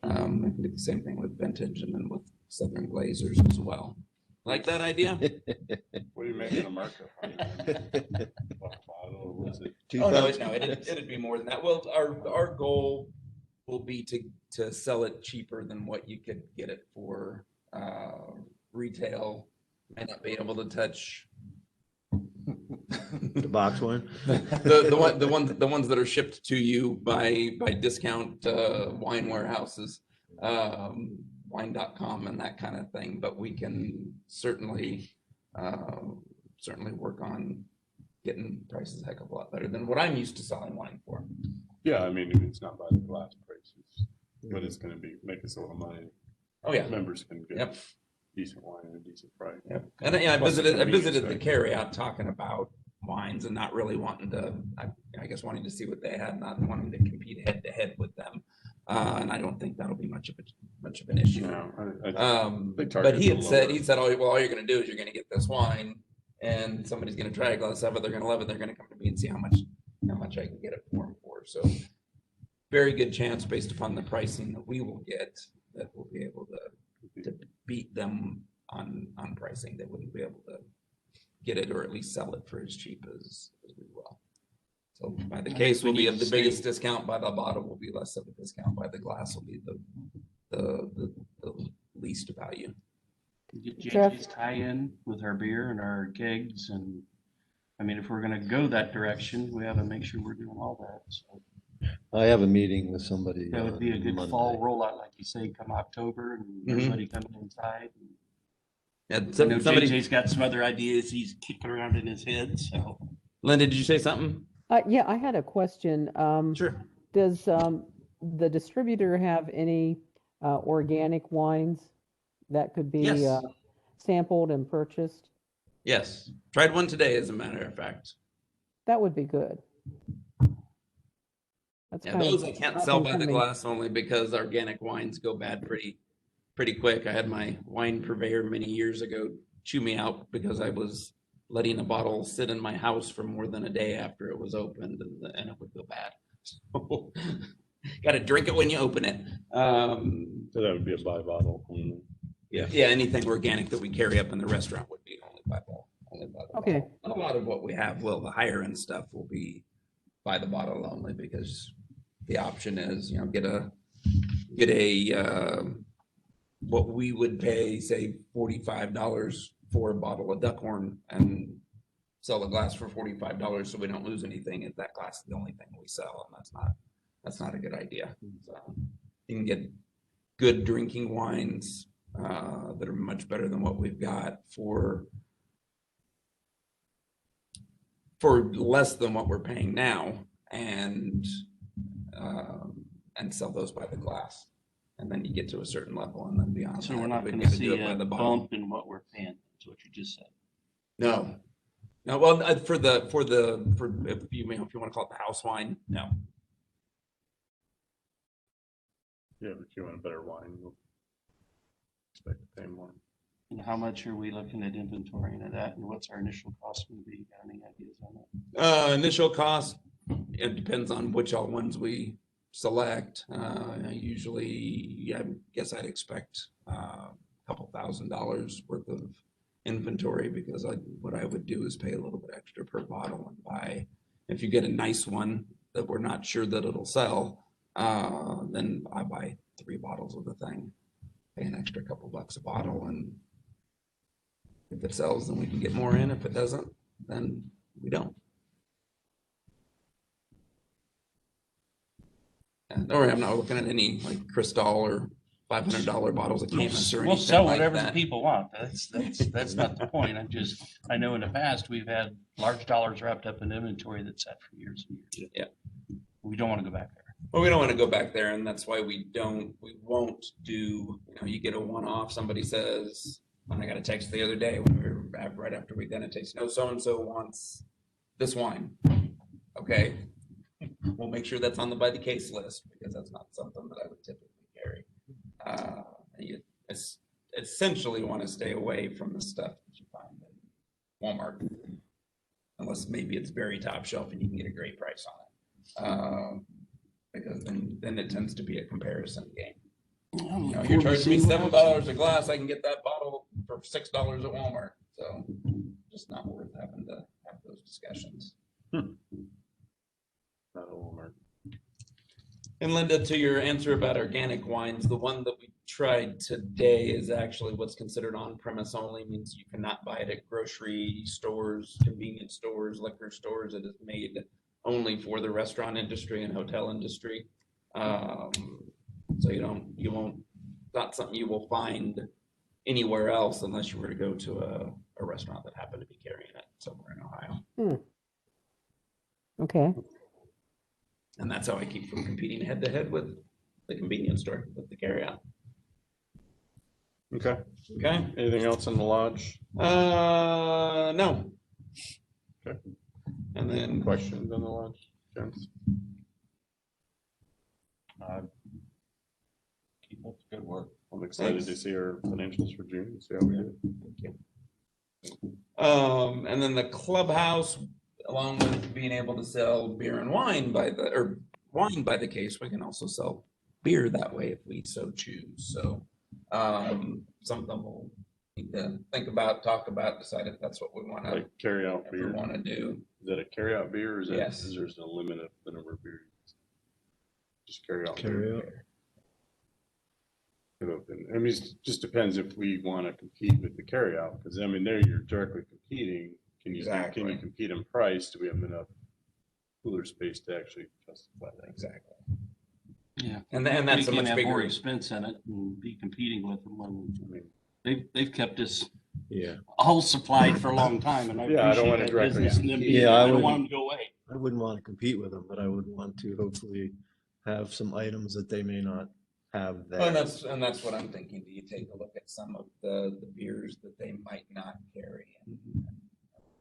We can do the same thing with Vintage and then with Southern Glazers as well. Like that idea? What are you making a markup on? What bottle was it? Oh, no, it'd be more than that. Well, our goal will be to sell it cheaper than what you could get it for retail. May not be able to touch The box one. the ones that are shipped to you by discount wine warehouses, wine.com and that kind of thing. But we can certainly work on getting prices a heck of a lot better than what I'm used to selling wine for. Yeah, I mean, it's not by the glass prices, but it's going to make us a little money. Oh yeah, Members can get yep. decent wine at a decent price. Yep. And I visited the carryout talking about wines and not really wanting to, I guess wanting to see what they had, not wanting to compete head to head with them. And I don't think that'll be much of an issue. No, but he said, all you're going to do is you're going to get this wine, and somebody's going to try a glass of it. They're going to love it. They're going to come to me and see how much I can get it for them for. So very good chance, based upon the pricing that we will get, that we'll be able to beat them on pricing. They wouldn't be able to get it, or at least sell it for as cheap as we will. So by the case will be of the biggest discount, by the bottle will be less of a discount, by the glass will be the least value. Get JJ's tie-in with our beer and our kegs, and I mean, if we're going to go that direction, we have to make sure we're doing all that. So I have a meeting with somebody. that would be a good Monday. fall rollout, like you say, come October, and everybody coming inside. Yeah, I know JJ's got some other ideas he's kicking around in his head. So, Linda, did you say something? Yeah, I had a question. Sure. Does the distributor have any organic wines that could be Yes. sampled and purchased? Yes. Tried one today, as a matter of fact. That would be good. That's Yeah, kind those of I can't up sell and by the coming. glass only because organic wines go bad pretty pretty quick. I had my wine purveyor many years ago chew me out because I was letting a bottle sit in my house for more than a day after it was opened, and it would go bad. So, got to drink it when you open it. So that would be a buy bottle. Yeah, anything organic that we carry up in the restaurant would be only by bottle. Okay. And a lot of what we have, well, the higher end stuff will be by the bottle only, because the option is, get a what we would pay, say $45 for a bottle of Duckhorn, and sell a glass for $45 so we don't lose anything. If that glass is the only thing we sell, and that's not a good idea. So you can get good drinking wines that are much better than what we've got for less than what we're paying now, and sell those by the glass. And then you get to a certain level, and then beyond. So that, we're not we've going got to do see it by a the bottle. bump in what we're paying, is what you just said. No. Well, if you want to call it the house wine, no. Yeah, but if you want a better wine, you'll expect to pay more. And how much are we looking at inventorying of that, and what's our initial cost going to be? Got any ideas on that? Initial cost, it depends on which all ones we select. Usually, I guess I'd expect a couple $1,000s worth of inventory, because what I would do is pay a little bit extra per bottle and buy. If you get a nice one that we're not sure that it'll sell, then I buy 3 bottles of the thing, pay an extra couple bucks a bottle, and if it sells, then we can get more in. If it doesn't, then we don't. Or I'm not looking at any like Cristal or $500 bottles of Camus or anything We'll sell like whatever the that. people want. That's not the point. I know in the past, we've had large dollars wrapped up in inventory that's sat for years and years. Yeah. We don't want to go back there. Well, we don't want to go back there, and that's why we won't do, you get a one-off. Somebody says, and I got a text the other day when we were right after we done a taste, no, so-and-so wants this wine. Okay. We'll make sure that's on the by the case list, because that's not something that I would typically carry. You essentially want to stay away from the stuff that you find in Walmart, unless maybe it's very top shelf and you can get a great price on it. Because then it tends to be a comparison game. You're charging me $7 a glass, I can get that bottle for $6 at Walmart. So just not worth having to have those discussions. Not a Walmart. And Linda, to your answer about organic wines, the one that we tried today is actually what's considered on-premise only, means you cannot buy it at grocery stores, convenience stores, liquor stores. It is made only for the restaurant industry and hotel industry. So you won't, not something you will find anywhere else unless you were to go to a restaurant that happened to be carrying it somewhere in Ohio. Okay. And that's how I keep from competing head to head with the convenience store, with the carryout. Okay. Okay. Anything else in the lodge? No. Okay. And then Questions on the lodge, gents? Keep up the good work. I'm excited to see our financials for June, see how we do. And then the clubhouse, along with being able to sell beer and wine wine by the case, we can also sell beer that way if we so choose. So something we'll need to think about, talk about, decide if that's what we want to Like carry out beer. do. Is that a carry out beer, or is that, Yes. is there a limit of the number of beers? Just carry out. Carry out. beer. I mean, it just depends if we want to compete with the carry out, because I mean, there you're directly competing. Can you Exactly. compete in price? Do we have enough cooler space to actually justify that? Exactly. Yeah. And that's a We much can have more bigger. expense in it and be competing with them when I mean, they've kept us Yeah. all supplied for a long time, and I Yeah, I don't appreciate wanna that directly business. And them compete. being- Yeah, I I don't wouldn't- want them to go away. I wouldn't want to compete with them, but I would want to hopefully have some items that they may not have there. Well, and that's what I'm thinking. Do you take a look at some of the beers that they might not carry and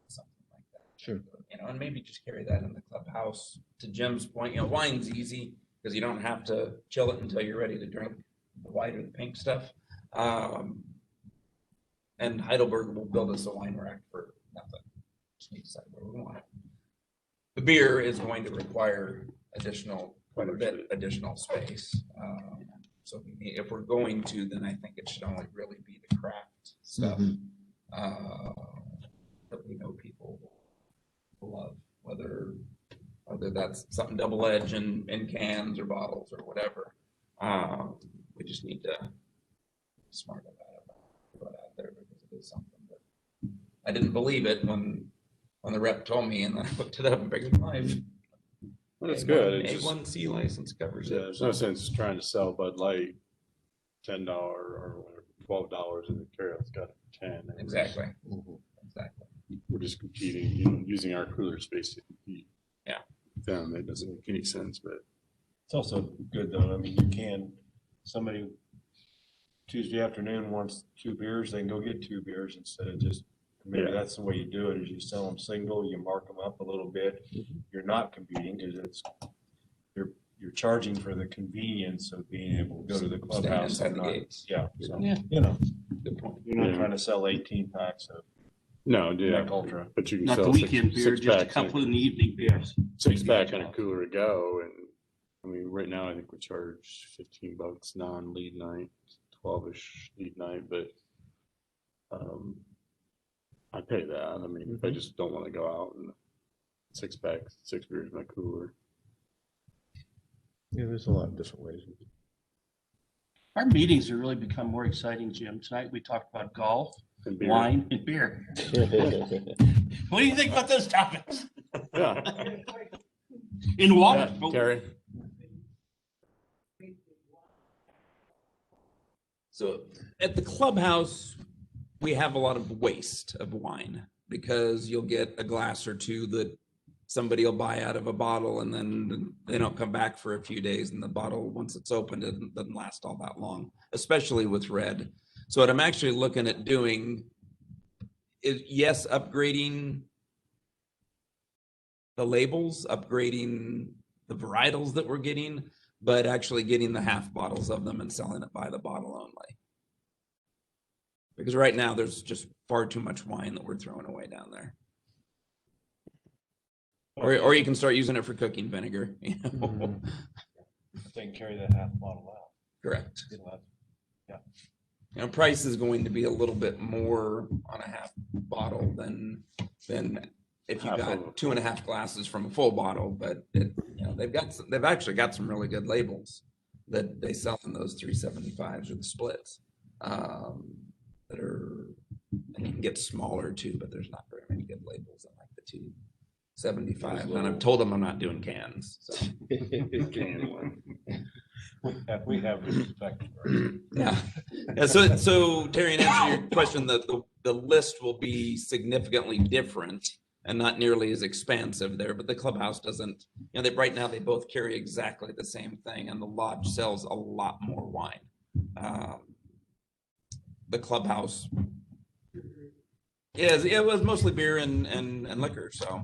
something like that? Sure. And maybe just carry that in the clubhouse. To Jim's point, wine's easy because you don't have to chill it until you're ready to drink the white or the pink stuff. And Heidelberg will build us a wine rack for nothing. Just need to decide where we want it. The beer is going to require quite a bit additional space. So if we're going to, then I think it should only really be the craft stuff that we know people love, whether that's something double-edged in cans or bottles or whatever. We just need to be smart about it, put it out there, because it is something that I didn't believe it when the rep told me, and then I looked it up and figured, life. Well, it's good. It's just, A1C license covers yeah, it. there's no sense trying to sell Bud Light $10 or $12 in the carrot. It's got 10. Exactly. Exactly. We're just competing, using our cooler space to compete. Yeah. Them, it doesn't make any sense, but It's also good though. I mean, somebody Tuesday afternoon wants 2 beers, they can go get 2 beers instead of just, maybe that's the way you do it, is you sell them single, you mark them up a little bit. You're not competing because you're charging for the convenience of being able to go to the clubhouse. inside the and not- gates. Yeah, so, Yeah. Good point. you're not trying to sell 18 packs of no, yeah. Neck Ultra. But you can Not sell the weekend beer, just a six-packs couple in the evening beers. 6-pack and a cooler to go. And I mean, right now I think we charge $15 non-lead night, 12-ish lead night, but I pay that. I mean, if I just don't want to go out and 6-pack, 6 beers in my cooler. Yeah, there's a lot of different ways. Our meetings have really become more exciting, Jim. Tonight we talked about golf, And beer. wine, and beer. What do you think about those topics? Yeah. In water. Yeah, Terry. So at the clubhouse, we have a lot of waste of wine because you'll get a glass or two that somebody will buy out of a bottle and then they don't come back for a few days, and the bottle, once it's opened, it doesn't last all that long, especially with red. So what I'm actually looking at doing is, yes, upgrading the labels, upgrading the varietals that we're getting, but actually getting the half bottles of them and selling it by the bottle only. Because right now there's just far too much wine that we're throwing away down there. Or you can start using it for cooking vinegar. You know? They can carry that half bottle out. Correct. So that's- You know, price is going to be a little bit more on a half bottle than if you Half got of a 2.5 glasses from a full bottle. But they've actually got some really good labels that they sell in those 375s or the splits that are, and you can get smaller too, but there's not very many good labels on like the 275. And I've told them I'm not doing cans. So. Can one. We have respect for it. Yeah. So Terry, in answer to your question, the list will be significantly different and not nearly as expansive there, but the clubhouse doesn't, right now they both carry exactly the same thing, and the lodge sells a lot more wine. The clubhouse it was mostly beer and liquor. So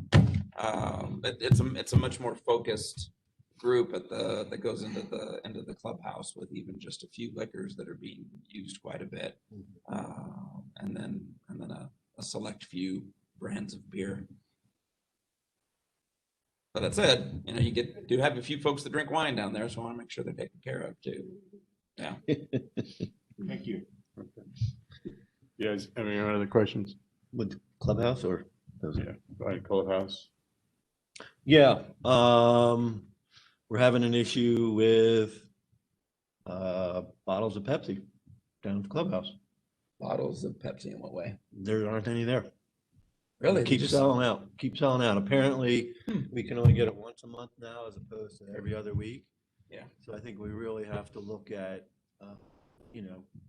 it's a much more focused group that goes into the clubhouse, with even just a few liquors that are being used quite a bit, and then a select few brands of beer. But that said, you do have a few folks that drink wine down there, so I want to make sure they're taken care of too. Yeah. Thank you. You guys have any other questions? With clubhouse or? Those? Yeah, go ahead, clubhouse. Yeah, we're having an issue with bottles of Pepsi down at the clubhouse. Bottles of Pepsi in what way? There aren't any there. Really? Keep selling out. Keep selling out. Apparently, we can only get it once a month now as opposed to every other week. Yeah. So I think we really have to look at,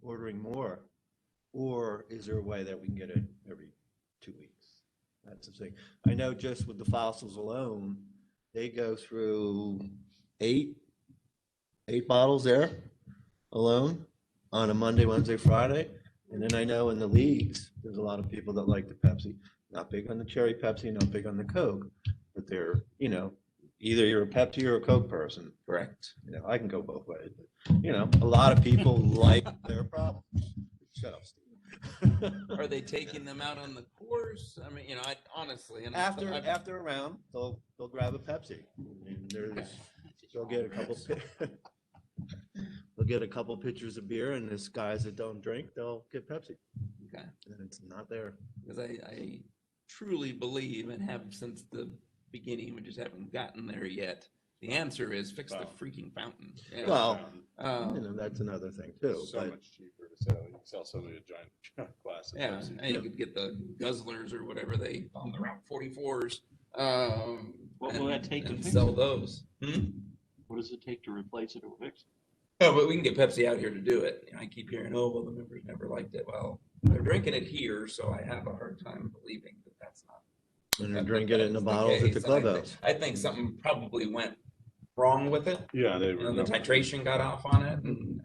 ordering more. Or is there a way that we can get it every 2 weeks? That's the thing. I know just with the fossils alone, they go through eight bottles there alone on a Monday, Wednesday, Friday. And then I know in the leagues, there's a lot of people that like the Pepsi. Not big on the cherry Pepsi, not big on the Coke, but they're, you Either you're a Pepsi or a Coke person. Correct. You know, I can go both ways. But, you know, a lot of people like their problem. Shut up, Steve. Are they taking them out on the course? I mean, you know, I honestly, and After a round, they'll grab a Pepsi. I mean, they'll get a couple. They'll get a couple pitchers of beer, and there's guys that don't drink, they'll get Pepsi. Okay. And it's not there. Because I truly believe and have since the beginning, we just haven't gotten there yet. The answer is fix the freaking fountain. Yeah. Well, you know, that's another thing too. So But much cheaper to sell. You can sell somebody a giant glass of Yeah, Pepsi. and you could get the guzzlers or whatever they on the Route 44s. What will that take to and fix sell it? those? What does it take to replace it or fix it? Oh, but we can get Pepsi out here to do it. You know, I keep hearing, oh, well, the members never liked it. Well, they're drinking it here, so I have a hard time believing that that's not. and they're drinking it in the bottles at the case. And clubhouse. I think something probably went wrong with it. Yeah, they You were. know, the titration got off on it, and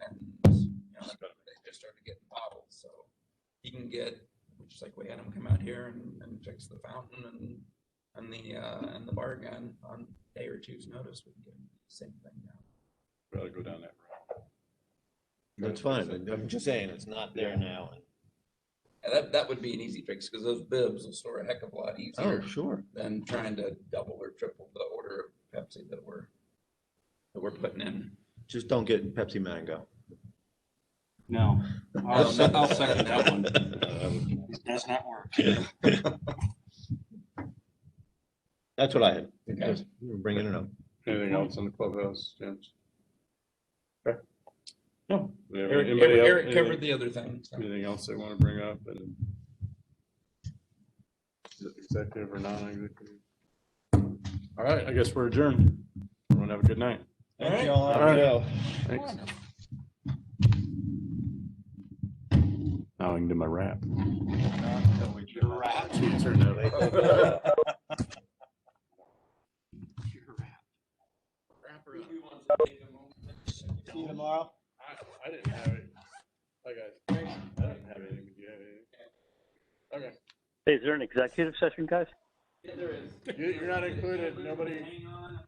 you know, they just started getting bottled. So you can get, just like we had them come out here and fix the fountain and the bar gun on a day or two's notice. We can get the same thing now. Rather go down that route. That's fine. I'm just saying, it's not there now. And that would be an easy fix because those bibs will store a heck of a lot easier Oh, sure. than trying to double or triple the order of Pepsi that we're putting in. Just don't get Pepsi Mango. No, I'll second that one. It does not work. That's what I had. Okay. Just bringing it up. Anything else in the clubhouse, James? Okay. No. Anybody else- Eric covered the other things. So. Anything else they want to bring up? And is it executive or non-executive? All right, I guess we're adjourned. Everyone have a good night. All right. All right. right. Thanks. Now I can do my rap. Turn that up. See you tomorrow. I didn't have it. Hi, guys. I didn't have anything. Did you have anything? Okay. Hey, is there an executive session, guys? Yeah, there is. You're not included. Nobody. Hang on.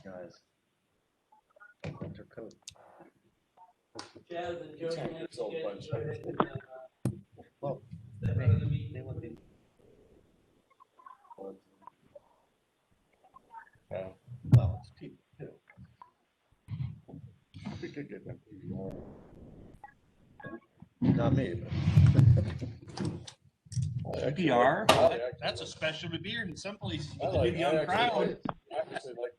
Guys. Winter coat. Chaz and Joey. It's all bunch. Well, Yeah. well, it's cheap too. We could get them. Not me, but. PR, that's a specialty beer in some places. You can do the I young crowd. actually like